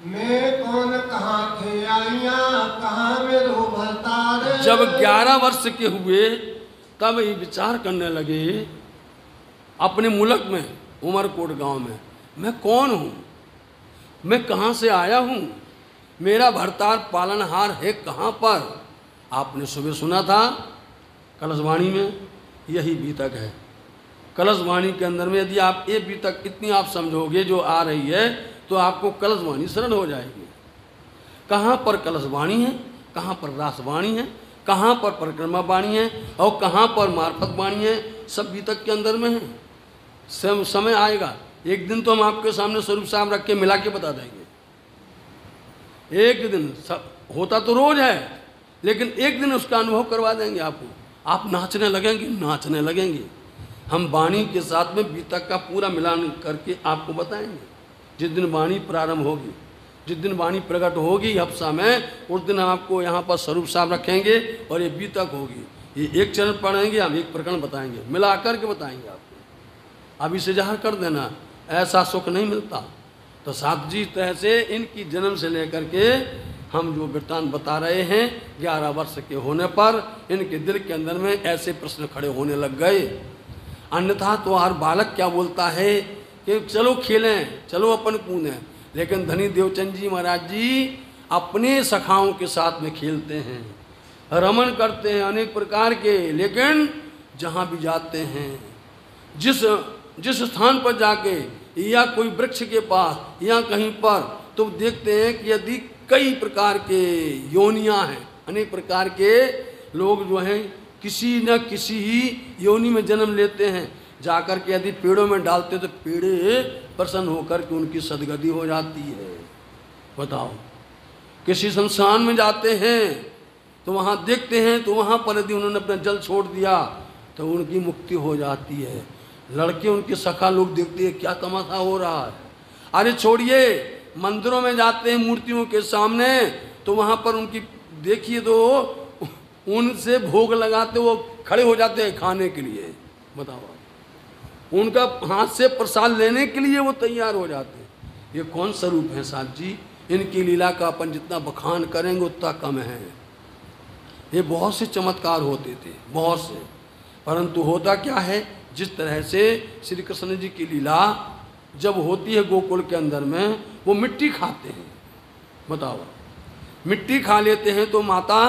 मैं कौन कहाँ थे आइया, कहाँ में रो भरतार। जब 11 वर्ष के हुए तब ये विचार करने लगे अपने मुल्क में, उमरकोट गांव में, मैं कौन हूँ, मैं कहाँ से आया हूँ, मेरा भरतार पालनहार है कहाँ पर। आपने सुबह सुना था कलशवाणी में, यही बीतक है। कलशवाणी के अंदर में यदि आप ये बीतक इतनी आप समझोगे जो आ रही है तो आपको कलशवाणी सरल हो जाएगी। कहाँ पर कलशवाणी है, कहाँ पर रासवाणी है, कहाँ पर परिक्रमा वाणी है और कहाँ पर मार्फत वाणी है, सब बीतक के अंदर में है। समय आएगा, एक दिन तो हम आपके सामने स्वरूप साहब रख के मिला के बता देंगे। एक दिन सब होता तो रोज है, लेकिन एक दिन उसका अनुभव करवा देंगे आपको। आप नाचने लगेंगे। हम वाणी के साथ में बीतक का पूरा मिलान करके आपको बताएंगे। जिस दिन वाणी प्रारंभ होगी, जिस दिन वाणी प्रकट होगी हफ्सा में, उस दिन हम आपको यहाँ पर स्वरूप साहब रखेंगे और ये बीतक होगी। ये एक चरण पढ़ेंगे, हम एक प्रकरण बताएंगे, मिला करके बताएंगे आपको। अभी से जाहिर कर देना, ऐसा सुख नहीं मिलता। तो साथ जी तरह से इनकी जन्म से लेकर के हम जो वृत्तांत बता रहे हैं, 11 वर्ष के होने पर इनके दिल के अंदर में ऐसे प्रश्न खड़े होने लग गए। अन्यथा तो हर बालक क्या बोलता है कि चलो खेलें, चलो अपन कूदें, लेकिन धनी देवचंद जी महाराज जी अपने सखाओं के साथ में खेलते हैं, रमन करते हैं अनेक प्रकार के। लेकिन जहाँ भी जाते हैं, जिस स्थान पर जाके या कोई वृक्ष के पास या कहीं पर, तो देखते हैं कि यदि कई प्रकार के योनियाँ हैं, अनेक प्रकार के लोग जो हैं किसी न किसी ही योनि में जन्म लेते हैं। जाकर के यदि पेड़ों में डालते तो पेड़े प्रसन्न होकर के उनकी सदगति हो जाती है। बताओ, किसी संस्थान में जाते हैं तो वहाँ देखते हैं, तो वहाँ पर यदि उन्होंने अपना जल छोड़ दिया तो उनकी मुक्ति हो जाती है। लड़के उनके सखा लोग देखते हैं क्या तमाशा हो रहा है। अरे छोड़िए, मंदिरों में जाते हैं मूर्तियों के सामने, तो वहाँ पर उनकी देखिए तो उनसे भोग लगाते वो खड़े हो जाते हैं खाने के लिए। बताओ, उनका हाथ से प्रसाद लेने के लिए वो तैयार हो जाते हैं। ये कौन स्वरूप है साथ जी? इनकी लीला का अपन जितना बखान करेंगे उतना कम है। ये बहुत से चमत्कार होते थे, बहुत से, परंतु होता क्या है, जिस तरह से श्री कृष्ण जी की लीला जब होती है गोकुल के अंदर में, वो मिट्टी खाते हैं। बताओ, मिट्टी खा लेते हैं तो माता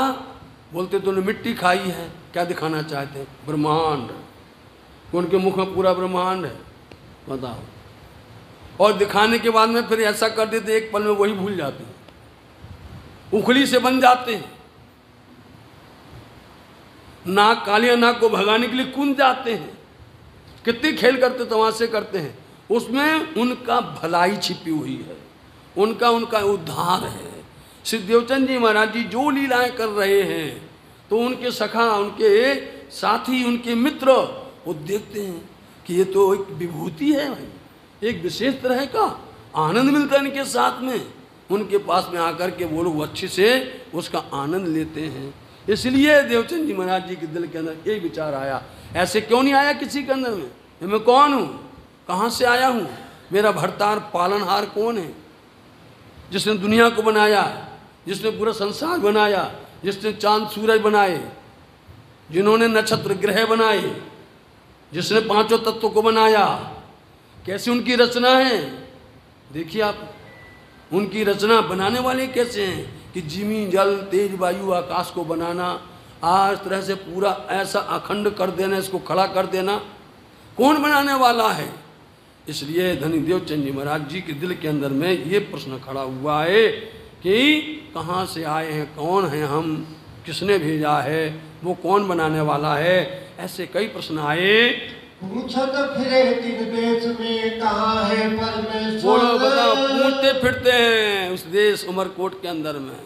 बोलते तूने मिट्टी खाई है, क्या दिखाना चाहते हैं? ब्रह्मांड। उनके मुख में पूरा ब्रह्मांड है, बताओ। और दिखाने के बाद में फिर ऐसा कर देते, एक पल में वही भूल जाते हैं, उखली से बन जाते हैं, नाक, कालिया नाक को भगाने के लिए कूद जाते हैं। कितने खेल करते, तमाशे करते हैं, उसमें उनका भलाई छिपी हुई है, उनका उद्धार है। श्री देवचंद जी महाराज जी जो लीलाएं कर रहे हैं, तो उनके सखा, उनके साथी, उनके मित्र वो देखते हैं कि ये तो एक विभूति है भाई, एक विशेष तरह का आनंद मिलता है इनके साथ में। उनके पास में आकर के वो लोग अच्छे से उसका आनंद लेते हैं। इसलिए देवचंद जी महाराज जी के दिल के अंदर एक विचार आया, ऐसे क्यों नहीं आया किसी के अंदर में? मैं कौन हूँ, कहाँ से आया हूँ, मेरा भरतार पालनहार कौन है? जिसने दुनिया को बनाया, जिसने पूरा संसार बनाया, जिसने चांद सूरज बनाए, जिन्होंने नक्षत्र ग्रह बनाए, जिसने पांचों तत्वों को बनाया, कैसी उनकी रचना है। देखिए आप, उनकी रचना बनाने वाले कैसे हैं कि जमीन, जल, तेज, वायु, आकाश को बनाना, आज तरह से पूरा ऐसा अखंड कर देना, इसको खड़ा कर देना, कौन बनाने वाला है? इसलिए धनी देवचंद जी महाराज जी के दिल के अंदर में ये प्रश्न खड़ा हुआ है कि कहाँ से आए हैं, कौन हैं हम, किसने भेजा है, वो कौन बनाने वाला है? ऐसे कई प्रश्न आए। पूछत फिरे तीन देश में कहाँ है परमेश्वर। बोलो, बताओ, पूछते फिरते हैं उस देश उमरकोट के अंदर में,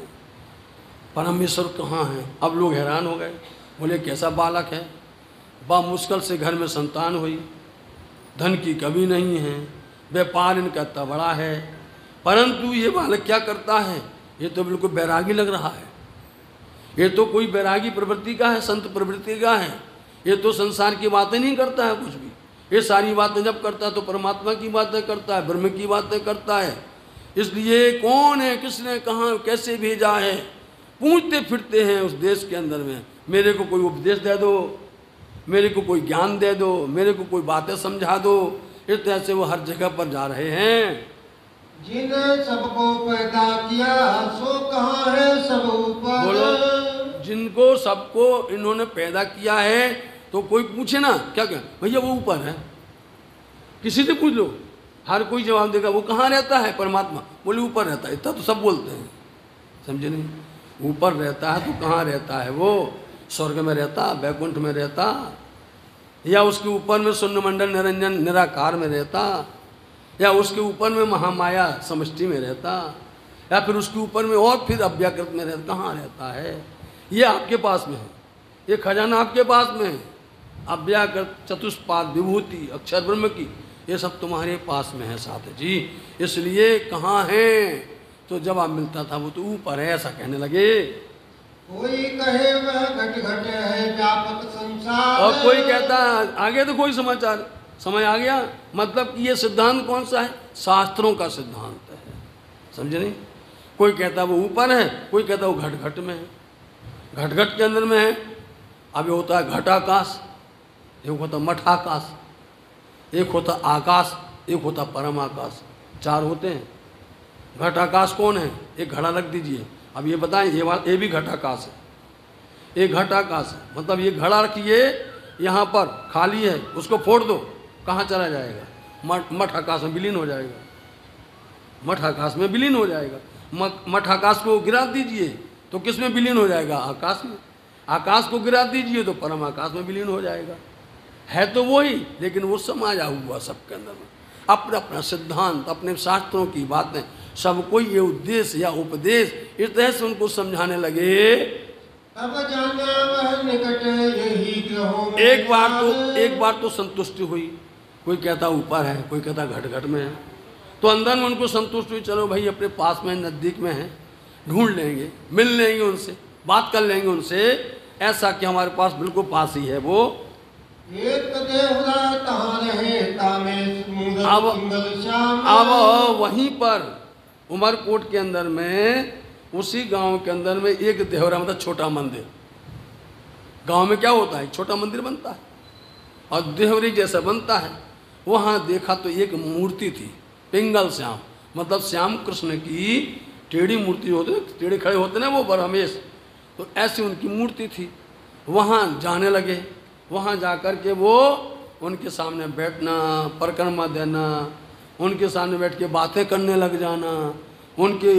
परमेश्वर कहाँ है? अब लोग हैरान हो गए, बोले कैसा बालक है, बा मुश्किल से घर में संतान हुई, धन की कमी नहीं है, व्यापार इनका इतना बड़ा है, परंतु ये बालक क्या करता है? ये तो बिल्कुल बैरागी लग रहा है, ये तो कोई बैरागी प्रवृत्ति का है, संत प्रवृत्ति का है, ये तो संसार की बातें नहीं करता है कुछ भी। ये सारी बातें जब करता है तो परमात्मा की बातें करता है, ब्रह्म की बातें करता है। इसलिए कौन है, किसने, कहाँ, कैसे भेजा है, पूछते फिरते हैं उस देश के अंदर में। मेरे को कोई उपदेश दे दो, मेरे को कोई ज्ञान दे दो, मेरे को कोई बातें समझा दो। इस तरह से वो हर जगह पर जा रहे हैं। जिन्हें सबको पैदा किया सो कहाँ है सब ऊपर। बोलो, जिनको सबको इन्होंने पैदा किया है, तो कोई पूछे ना क्या क्या, भैया वो ऊपर है, किसी से पूछ लो, हर कोई जवाब देगा वो कहाँ रहता है? परमात्मा। बोले ऊपर रहता है, इतना तो सब बोलते हैं, समझे नहीं? ऊपर रहता है तो कहाँ रहता है वो? स्वर्ग में रहता, वैकुंठ में रहता, या उसके ऊपर में शून्य मंडल निरंजन निराकार में रहता, या उसके ऊपर में महामाया समष्टि में रहता, या फिर उसके ऊपर में और फिर अव्याकृत में रहता? कहाँ रहता है? ये आपके पास में है, ये खजाना आपके पास में है। अव्याकृत, चतुष्पाद, विभूति, अक्षर ब्रह्म की, ये सब तुम्हारे पास में है साथ जी। इसलिए कहाँ है? तो जवाब मिलता था वो तो ऊपर है, ऐसा कहने लगे। कोई कहे वह घट घट है व्यापक संसार, और कोई कहता आगे तो कोई समाचार, समय आ गया। मतलब कि ये सिद्धांत कौन सा है? शास्त्रों का सिद्धांत है, समझे नहीं? कोई कहता वो ऊपर है, कोई कहता वो घट घट में है, घट घट के अंदर में है। अब ये होता है घटाकाश, एक होता मठाकाश, एक होता आकाश, एक होता परम आकाश, चार होते हैं। घटाकाश कौन है? एक घड़ा रख दीजिए, अब ये बताएं, ये भी घटाकाश है, एक घटाकाश है। मतलब ये घड़ा रखिए यहाँ पर खाली है, उसको फोड़ दो, कहाँ चला जाएगा? मठ आकाश में विलीन हो जाएगा, मठ आकाश में विलीन हो जाएगा। मठ आकाश को गिरा दीजिए तो किस में विलीन हो जाएगा? आकाश में। आकाश को गिरा दीजिए तो परम आकाश में विलीन हो जाएगा। है तो वही, लेकिन वो समाया हुआ सबके अंदर में, अपना अपना सिद्धांत, अपने शास्त्रों की बातें, सबको ये उद्देश्य या उपदेश इस तरह से उनको समझाने लगे। अब जाना वह निकट यही ग्रहों में। एक बार तो संतुष्टि हुई, कोई कहता ऊपर है, कोई कहता घट घट में है, तो अंदर में उनको संतुष्ट हुई, चलो भाई अपने पास में नज़दीक में है, ढूंढ लेंगे, मिल लेंगे उनसे, बात कर लेंगे उनसे, ऐसा कि हमारे पास बिल्कुल पास ही है वो। एक देवरा तहाँ रहे तामे मुंगल अब मंगल श्याम। अब वहीं पर उमरकोट के अंदर में, उसी गांव के अंदर में एक देवरा मतलब छोटा मंदिर, गांव में क्या होता है छोटा मंदिर बनता है और देवरी जैसा बनता है। वहाँ देखा तो एक मूर्ति थी, पिंगल श्याम, मतलब श्याम कृष्ण की टेढ़ी मूर्ति होती, टेढ़े खड़े होते ना वो बरहमेश, तो ऐसी उनकी मूर्ति थी। वहाँ जाने लगे, वहाँ जाकर के वो उनके सामने बैठना, परिक्रमा देना, उनके सामने बैठ के बातें करने लग जाना, उनके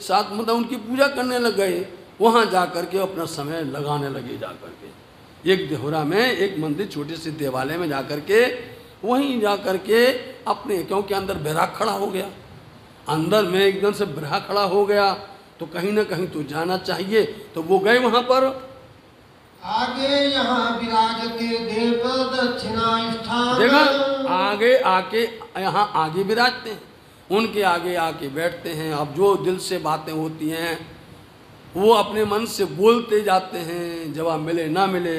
साथ मतलब उनकी पूजा करने लग गए। वहाँ जा कर के अपना समय लगाने लगे, जा कर के एक देहरा में एक मंदिर छोटे से देवालय में जा कर के वहीं जा कर के अपने, क्योंकि अंदर बैराग खड़ा हो गया, अंदर में एकदम से बैराग खड़ा हो गया तो कहीं ना कहीं तो जाना चाहिए। तो वो गए वहाँ पर, आगे यहाँ विराजते देव दक्षिणा स्थान। देखा आगे आके यहाँ आगे विराजते हैं, उनके आगे आके बैठते हैं। अब जो दिल से बातें होती हैं वो अपने मन से बोलते जाते हैं, जवाब मिले ना मिले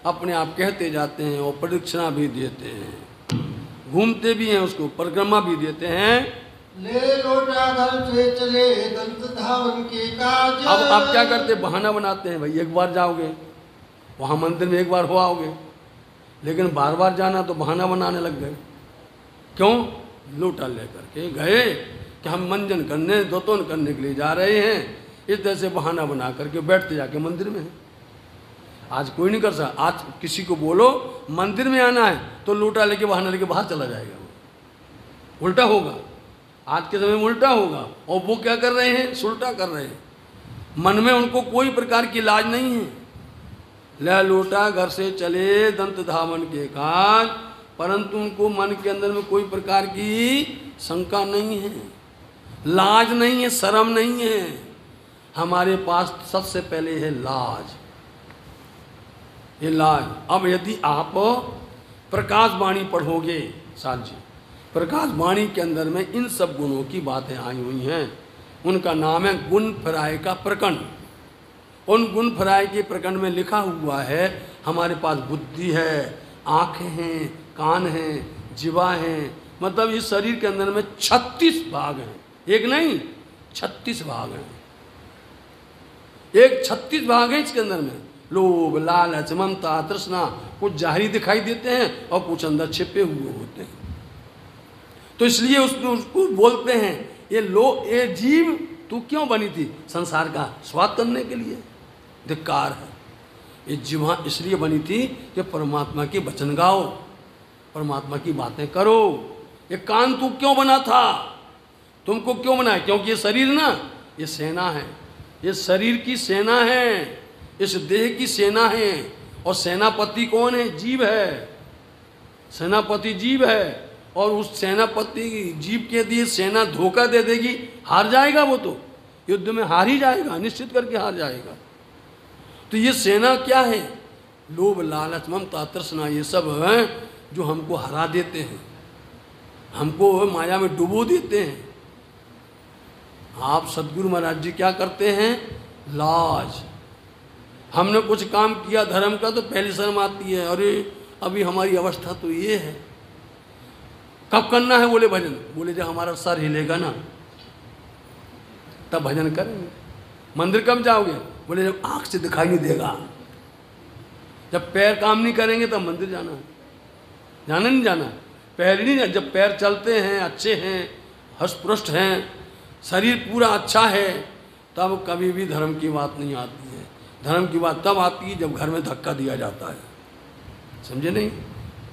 अपने आप कहते जाते हैं और प्रदक्षिणा भी देते हैं, घूमते भी हैं, उसको परिक्रमा भी देते हैं। ले लोटा घर से चले दंत धावन के काज। अब क्या करते, बहाना बनाते हैं, भाई एक बार जाओगे वहाँ मंदिर में, एक बार हो आओगे, लेकिन बार बार जाना तो बहाना बनाने लग गए। क्यों? लोटा लेकर के गए कि हम मंजन करने, दोतोन करने के लिए जा रहे हैं, इस तरह से बहाना बना करके बैठते जाके मंदिर में। आज कोई नहीं कर सकता, आज किसी को बोलो मंदिर में आना है तो लोटा लेके बहाना लेके बाहर चला जाएगा, वो उल्टा होगा। आज के समय में उल्टा होगा, और वो क्या कर रहे हैं, सुलटा कर रहे हैं। मन में उनको कोई प्रकार की लाज नहीं है। ले लोटा घर से चले दंत धावन के काज, परंतु उनको मन के अंदर में कोई प्रकार की शंका नहीं है, लाज नहीं है, शर्म नहीं है। हमारे पास सबसे पहले है लाज, ये लाज। अब यदि आप प्रकाश वाणी पढ़ोगे साथ जी, प्रकाश वाणी के अंदर में इन सब गुणों की बातें आई हुई हैं। उनका नाम है गुण फराय का प्रकरण। उन गुण फराय के प्रकरण में लिखा हुआ है हमारे पास बुद्धि है, आँखें हैं, कान हैं, जिवा हैं, मतलब इस शरीर के अंदर में 36 भाग हैं, एक नहीं 36 भाग हैं, एक 36 भाग हैं इसके अंदर में। लोभ, लालच, ममता, तृष्णा कुछ जाहिरी दिखाई देते हैं और कुछ अंदर छिपे हुए होते हैं। तो इसलिए उसको बोलते हैं ये जीव तू क्यों बनी थी? संसार का स्वाद करने के लिए। धिक्कार है, ये जीवा इसलिए बनी थी कि परमात्मा के वचन गाओ, परमात्मा की बातें करो। ये कान तू क्यों बना था, तुमको क्यों बना? क्योंकि ये शरीर ना, ये सेना है, ये शरीर की सेना है, इस देह की सेना है। और सेनापति कौन है? जीव है, सेनापति जीव है। और उस सेनापति जीव के दिए सेना धोखा दे देगी, हार जाएगा वो, तो युद्ध में हार ही जाएगा, निश्चित करके हार जाएगा। तो ये सेना क्या है? लोभ, लालच, ममता, तृष्णा, ये सब हैं जो हमको हरा देते हैं, हमको माया में डुबो देते हैं। आप सदगुरु महाराज जी क्या करते हैं? लाज। हमने कुछ काम किया धर्म का तो पहले शर्म आती है, अरे अभी हमारी अवस्था तो ये है। कब करना है? बोले भजन, बोले जब हमारा सर हिलेगा ना तब भजन करेंगे। मंदिर कब जाओगे? बोले जब आँख से दिखाई नहीं देगा, जब पैर काम नहीं करेंगे तब मंदिर जाना है। जाना नहीं जाना? पैर ही नहीं, जब पैर चलते हैं, अच्छे हैं, हष्टपुष्ट हैं, शरीर पूरा अच्छा है, तब कभी भी धर्म की बात नहीं आती है। धर्म की बात तब आती है जब घर में धक्का दिया जाता है, समझे नहीं?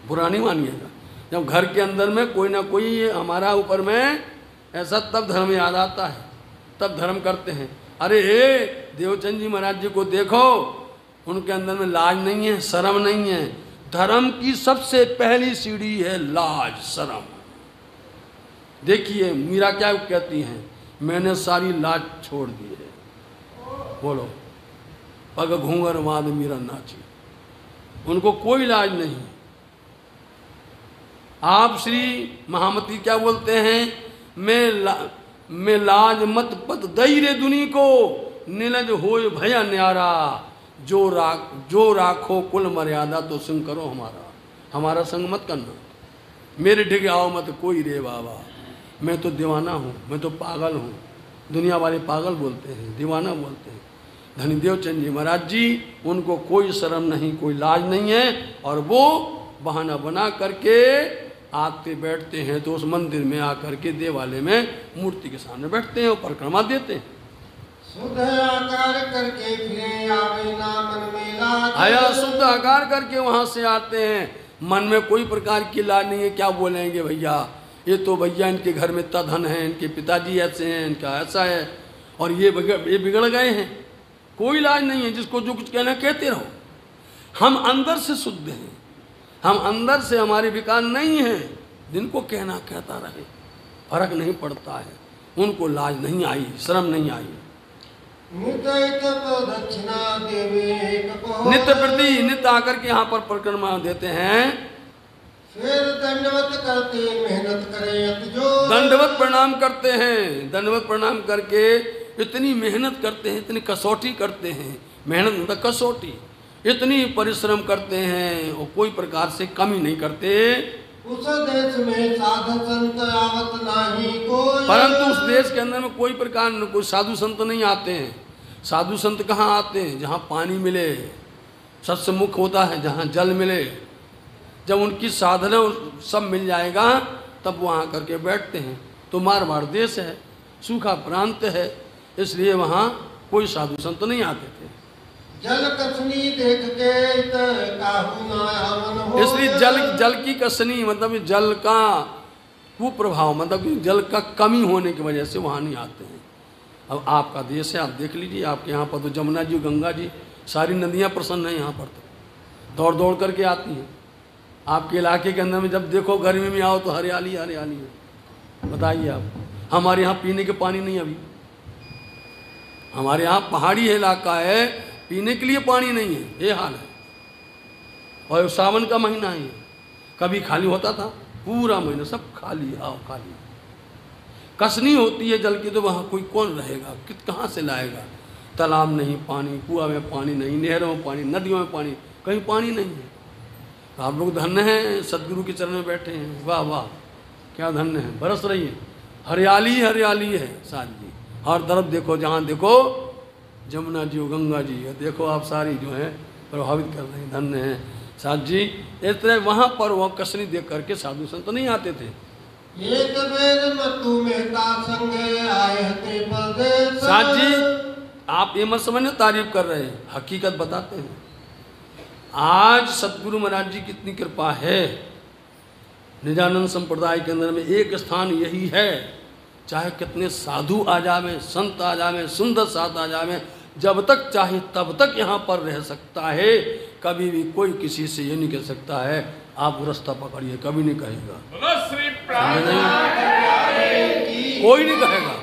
बुरा नहीं मानिएगा। जब घर के अंदर में कोई ना कोई हमारा ऊपर में ऐसा, तब धर्म याद आता है, तब धर्म करते हैं। अरे हे देवचंद जी महाराज जी को देखो, उनके अंदर में लाज नहीं है, शर्म नहीं है। धर्म की सबसे पहली सीढ़ी है लाज, शर्म। देखिए मीरा क्या कहती हैं, मैंने सारी लाज छोड़ दी है। बोलो, पग घूंगर वाद मीरा नाची, उनको कोई लाज नहीं। आप श्री महामती क्या बोलते हैं? मैं लाज मत पत दई रे दुनी को, नीलज होय भया न्यारा, जो राखो कुल मर्यादा तो सुन करो हमारा। हमारा संग मत करना। मेरे ढिगे आओ मत कोई रे बाबा, मैं तो दीवाना हूँ, मैं तो पागल हूँ। दुनिया वाले पागल बोलते हैं, दीवाना बोलते हैं। धनी देवचंद जी महाराज जी, उनको कोई शर्म नहीं, कोई लाज नहीं है, और वो बहाना बना करके आते बैठते हैं तो उस मंदिर में आकर के देवालय में मूर्ति के सामने बैठते हैं और परिक्रमा देते हैं। शुद्ध आकार करके फिरे आवे ना मन में लाज। आया शुद्ध आकार करके वहां से आते हैं, मन में कोई प्रकार की लाज नहीं है। क्या बोलेंगे भैया, ये तो भैया इनके घर में इतना धन है, इनके पिताजी ऐसे हैं, इनका ऐसा है, और ये बिगड़ गए हैं। कोई लाज नहीं है, जिसको जो कुछ कहना कहते रहो। हम अंदर से शुद्ध हैं, हम अंदर से, हमारे विकार नहीं है। जिनको कहना कहता रहे, फर्क नहीं पड़ता है। उनको लाज नहीं आई, शर्म नहीं आई। नित्य प्रति नित्य आकर के यहाँ पर परिक्रमा देते हैं। फिर दंडवत करते मेहनत करें जो, दंडवत प्रणाम करते हैं। दंडवत प्रणाम करके इतनी मेहनत करते हैं, इतनी कसौटी करते हैं। मेहनत मतलब कसौटी, इतनी परिश्रम करते हैं और कोई प्रकार से कमी नहीं करते। उस देश में साधु संत आवत नहीं कोई, परंतु उस देश के अंदर में कोई प्रकार कोई साधु संत नहीं आते हैं। साधु संत कहाँ आते हैं? जहाँ पानी मिले, सत्समुख होता है, जहाँ जल मिले। जब उनकी साधना सब मिल जाएगा तब वो आकर के बैठते हैं। तो मारवाड़ देश है, सूखा प्रांत है, इसलिए वहाँ कोई साधु संत नहीं आते थे। जल कसनी देख के काहू ना आवन हो, इसलिए जल की कसनी मतलब जल का कुप्रभाव, मतलब कि जल का कमी होने की वजह से वहाँ नहीं आते हैं। अब आपका देश है, आप देख लीजिए, आपके यहाँ पर तो जमुना जी, गंगा जी, सारी नदियाँ प्रसन्न हैं यहाँ पर, तो दौड़ दौड़ करके आती हैं। आपके इलाके के अंदर में जब देखो गर्मी में आओ तो हरियाली हरियाली है। बताइए आप, हमारे यहाँ पीने के पानी नहीं, अभी हमारे यहाँ पहाड़ी इलाका है, पीने के लिए पानी नहीं है, ये हाल है। और सावन का महीना है, कभी खाली होता था, पूरा महीना सब खाली, आओ खाली। कसनी होती है जल की, तो वहाँ कोई कौन रहेगा, कहाँ से लाएगा? तालाब नहीं पानी, कुआं में पानी नहीं, नहरों में पानी, नदियों में पानी, कहीं पानी नहीं है। तो आप लोग धन्य हैं, सदगुरु के चरण में बैठे हैं। वाह वाह, क्या धन्य है, बरस रही है, हरियाली हरियाली है साथ जी। हर तरफ देखो, जहाँ देखो जमुना जी, गंगा जी, देखो आप सारी जो है प्रभावित कर रहे हैं, धन्य हैं साथ जी। इस तरह वहाँ पर वह कसनी देख करके साधु संत नहीं आते थे। एक बेर मतु मेहता संगे आए थे परदेस। साथ जी आप ये मत समझना तारीफ कर रहे हैं, हकीकत बताते हैं। आज सतगुरु महाराज जी की इतनी कृपा है, निजानंद संप्रदाय के अंदर में एक स्थान यही है, चाहे कितने साधु आ जावे, संत आ जावे, सुंदर साथ आ जावे, जब तक चाहे तब तक यहाँ पर रह सकता है। कभी भी कोई किसी से ये नहीं कह सकता है आप रास्ता पकड़िए, कभी नहीं कहेगा, कोई नहीं कहेगा।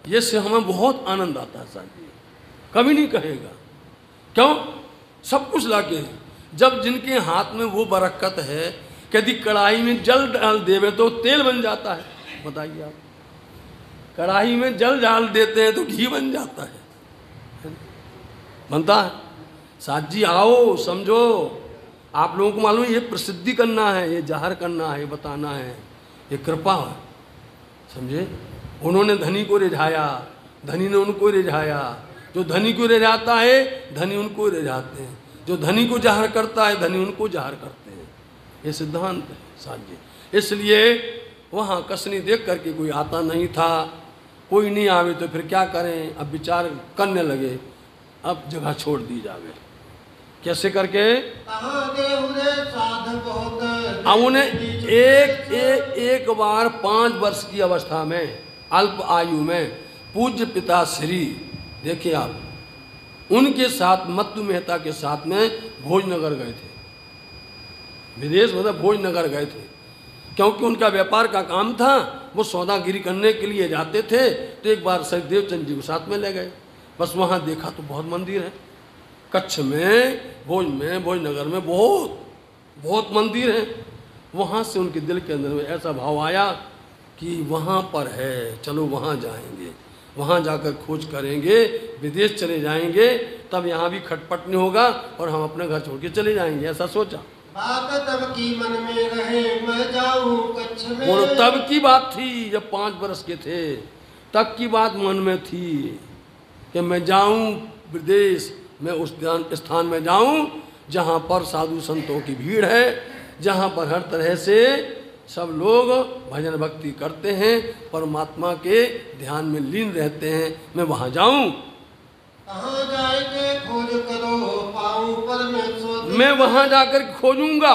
ये से हमें बहुत आनंद आता है साथ जी, कभी नहीं कहेगा। क्यों? सब कुछ लाके, जब जिनके हाथ में वो बरकत है, यदि कढ़ाई में जल डाल देवे तो तेल बन जाता है। बताइए आप, कढ़ाई में जल डाल देते हैं तो घी बन जाता है, बनता है। साथ जी आओ, समझो, आप लोगों को मालूम है ये प्रसिद्धि करना है, ये जाहिर करना है, ये बताना है, ये कृपा है, समझे। उन्होंने धनी को रिझाया, धनी ने उनको रिझाया। जो धनी को रिझाता है, धनी उनको रिझाते हैं। जो धनी को जाहिर करता है, धनी उनको जाहिर करते हैं। ये सिद्धांत है साथ जी। इसलिए वहाँ कसनी देख करके कोई आता नहीं था। कोई नहीं आवे तो फिर क्या करें? अब विचार करने लगे, अब जगह छोड़ दी जावे। कैसे करके? अब उन्हें एक बार 5 वर्ष की अवस्था में, अल्प आयु में, पूज्य पिता श्री, देखिए आप, उनके साथ मत्तु मेहता के साथ में भोजनगर गए थे। विदेश मतलब भोजनगर गए थे, क्योंकि उनका व्यापार का काम था। वो सौदागिरी करने के लिए जाते थे, तो एक बार सर देवचंद जी को साथ में ले गए। बस वहाँ देखा तो बहुत मंदिर है, कच्छ में, भोजनगर में बहुत मंदिर हैं। वहाँ से उनके दिल के अंदर में ऐसा भाव आया कि वहाँ पर है, चलो वहाँ जाएंगे, वहाँ जाकर खोज करेंगे, विदेश चले जाएंगे, तब यहाँ भी खटपट नहीं होगा और हम अपने घर छोड़ के चले जाएंगे। ऐसा सोचा। बात तब की मन में रहे मैं जाऊं कच्छ में। बोलो तब की बात थी, जब 5 वर्ष के थे तब की बात मन में थी कि मैं जाऊं विदेश, मैं उस स्थान में जाऊं जहां पर साधु संतों की भीड़ है, जहां पर हर तरह से सब लोग भजन भक्ति करते हैं, परमात्मा के ध्यान में लीन रहते हैं, मैं वहां जाऊं। कहाँ जाएंगे खोज करो पाऊं परमेश्वर। मैं वहां जाकर खोजूंगा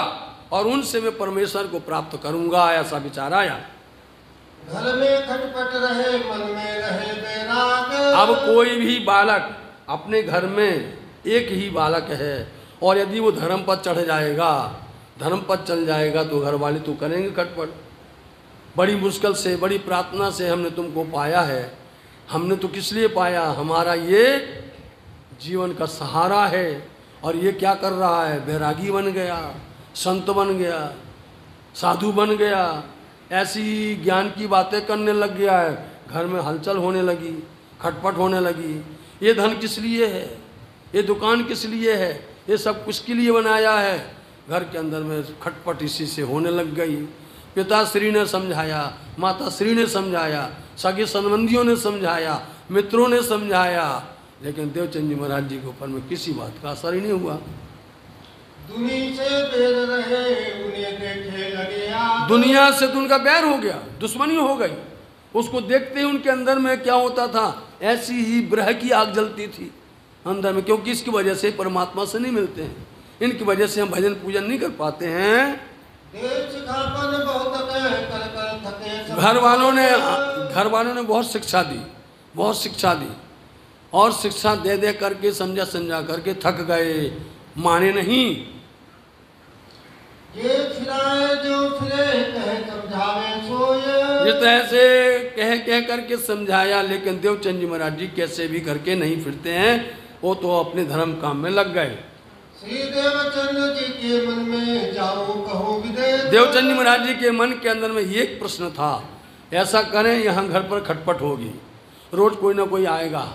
और उनसे मैं परमेश्वर को प्राप्त करूंगा, ऐसा विचार आया। घर में खटपट रहे मन में रहे बैराग। अब कोई भी बालक अपने घर में एक ही बालक है और यदि वो धर्म पर चढ़ जाएगा, धर्म पर चल जाएगा तो घर वाले तो करेंगे खटपट। बड़ी मुश्किल से, बड़ी प्रार्थना से हमने तुमको पाया है, हमने तो किस लिए पाया, हमारा ये जीवन का सहारा है, और ये क्या कर रहा है, बैरागी बन गया, संत बन गया, साधु बन गया, ऐसी ज्ञान की बातें करने लग गया है, घर में हलचल होने लगी, खटपट होने लगी। ये धन किस लिए है, ये दुकान किस लिए है, ये सब किसके लिए बनाया है, घर के अंदर में खटपट इसी से होने लग गई। पिताश्री ने समझाया, माताश्री ने समझाया, सगे संबंधियों ने समझाया, मित्रों ने समझाया, लेकिन देवचंद जी महाराज जी के ऊपर में किसी बात का असर ही नहीं हुआ। दुनिया से बैर रहे उन्हें देखे लगे आग। दुनिया से तो उनका बैर हो गया, दुश्मनी हो गई। उसको देखते ही उनके अंदर में क्या होता था, ऐसी ही ब्रह की आग जलती थी अंदर में, क्योंकि इसकी वजह से परमात्मा से नहीं मिलते हैं, इनकी वजह से हम भजन पूजन नहीं कर पाते हैं। घर वालों ने बहुत शिक्षा दी, बहुत शिक्षा दी, और शिक्षा दे दे करके समझा समझा करके थक गए, माने नहीं। ये फिराए जो फिरे कहे समझावे सोए। जिस तरह से कह करके समझाया, लेकिन देवचंद जी महाराज जी कैसे भी करके नहीं फिरते हैं, वो तो अपने धर्म काम में लग गए। श्री देवचंद जी के मन में जाऊं कहूं विदेश। देवचंद जी महाराज जी के मन के अंदर में ये एक प्रश्न था, ऐसा करें यहाँ घर पर खटपट होगी, रोज कोई ना कोई आएगा,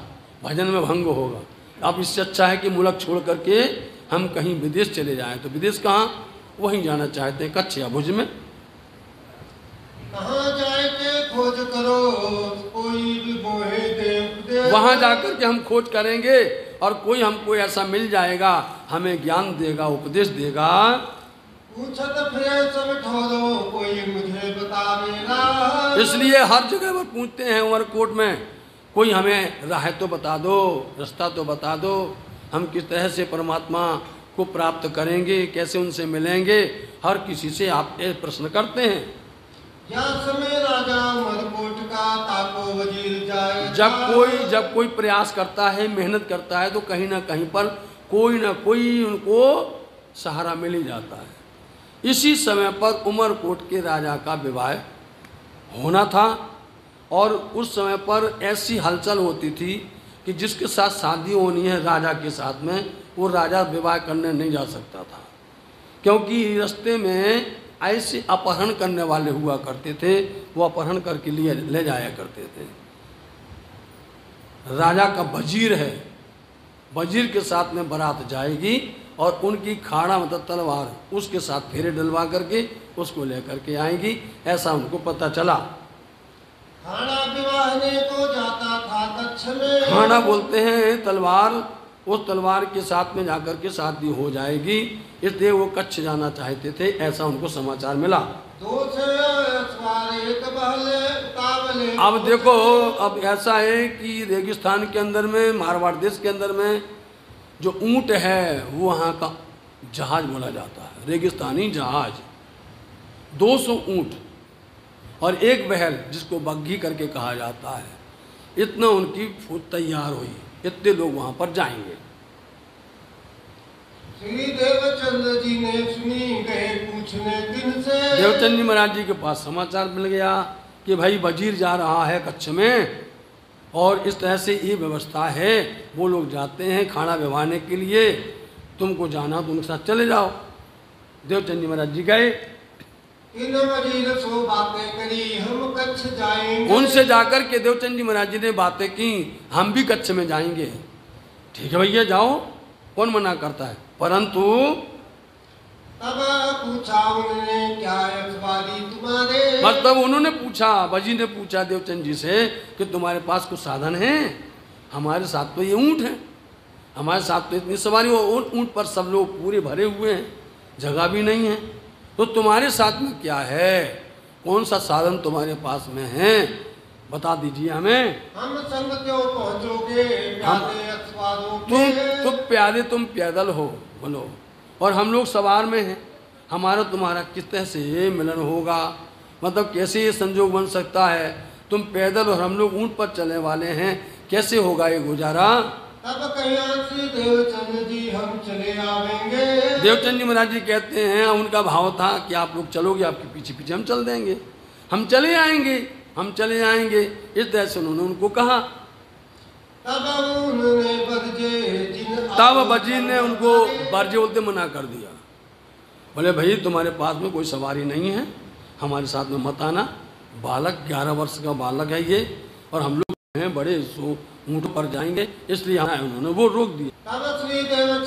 भजन में भंग होगा, अब इससे अच्छा है कि मुल्क छोड़ करके हम कहीं विदेश चले जाएं। तो विदेश कहाँ, वहीं जाना चाहते हैं, कच्छ या भुज में। कहाँ जाएंगे खोज करो कोई भी मोहे देव। वहाँ जाकर के हम खोज करेंगे और कोई हमको ऐसा मिल जाएगा, हमें ज्ञान देगा, उपदेश देगा। पूछत फिरे सब ठोरो कोई मुझे बतावेगा। इसलिए हर जगह पर पूछते हैं उमरकोट में, कोई हमें राह तो बता दो, रास्ता तो बता दो, हम किस तरह से परमात्मा को प्राप्त करेंगे, कैसे उनसे मिलेंगे, हर किसी से आप ये प्रश्न करते हैं। या समय राजा उमरकोट का ताको वजीर जाए। जब कोई प्रयास करता है, मेहनत करता है, तो कहीं ना कहीं पर कोई ना कोई उनको सहारा मिल ही जाता है। इसी समय पर उमरकोट के राजा का विवाह होना था, और उस समय पर ऐसी हलचल होती थी कि जिसके साथ शादी होनी है राजा के साथ में, वो राजा विवाह करने नहीं जा सकता था, क्योंकि रास्ते में ऐसे अपहरण करने वाले हुआ करते थे, वो अपहरण करके लिए ले जाया करते थे। राजा का वजीर है, वजीर के साथ में बारात जाएगी और उनकी खाड़ा मतलब तलवार, उसके साथ फेरे डलवा करके उसको लेकर के आएगी, ऐसा उनको पता चला। खाना विवाहने को जाता था कच्छ में। खाना बोलते हैं तलवार, उस तलवार के साथ में जाकर के शादी हो जाएगी, इसलिए वो कच्छ जाना चाहते थे, ऐसा उनको समाचार मिला। अब देखो, अब ऐसा है कि रेगिस्तान के अंदर में, मारवाड़ देश के अंदर में जो ऊंट है वो वहाँ का जहाज बोला जाता है, रेगिस्तानी जहाज। 200 ऊंट और एक बहल जिसको बग्घी करके कहा जाता है, इतना उनकी फौज तैयार हुई, इतने लोग वहाँ पर जाएंगे। श्री देवचंद जी ने सुनी, गए पूछने दिन से। देवचंद जी महाराज जी के पास समाचार मिल गया कि भाई वजीर जा रहा है कच्छ में, और इस तरह से ये व्यवस्था है, वो लोग जाते हैं खाना विवाहने के लिए, तुमको जाना तो उनके साथ चले जाओ। देवचंद जी महाराज जी गए, इन वजीर सो बातें करी, हम कच्छ जाएंगे। उनसे जाकर के देवचंद जी महाराज जी ने बातें की, हम भी कच्छ में जाएंगे। ठीक है भैया जाओ, कौन मना करता है, परंतु तब पूछा उन्होंने क्या सवारी तुम्हारे। मतलब उन्होंने पूछा, बजी ने पूछा देवचंद जी से कि तुम्हारे पास कुछ साधन है? हमारे साथ तो ये ऊँट है, हमारे साथ तो इतनी सवारी, वो ऊँट पर सब लोग पूरे भरे हुए हैं, जगह भी नहीं है, तो तुम्हारे साथ में क्या है? कौन सा साधन तुम्हारे पास में है? बता दीजिए हमें। हम संग क्यों पहुँचोगे प्यादे अखबारों के। तुम प्यादे, तुम पैदल हो बोलो, और हम लोग सवार में हैं, हमारा तुम्हारा किस तरह से मिलन होगा? मतलब कैसे ये संजोग बन सकता है? तुम पैदल और हम लोग ऊँट पर चलने वाले हैं, कैसे होगा ये गुजारा? तब कहिया श्री देवचंद जी हम चले आवेंगे। देवचंद जी महाराज जी कहते हैं, उनका भाव था कि आप लोग चलोगे, आपके पीछे पीछे हम चल देंगे, हम चले आएंगे, हम चले आएंगे। इस तरह से उन्होंने उनको कहा। तब उन्होंने बरजे जिन तब बजी ने उनको बरजे बोलते मना कर दिया, बोले भाई तुम्हारे पास में कोई सवारी नहीं है, हमारे साथ में मत आना। बालक 11 वर्ष का बालक है ये, और हम लोग हैं बड़े, सो ऊँट पर जाएंगे, इसलिए उन्होंने वो रोक दिया। तब श्री देव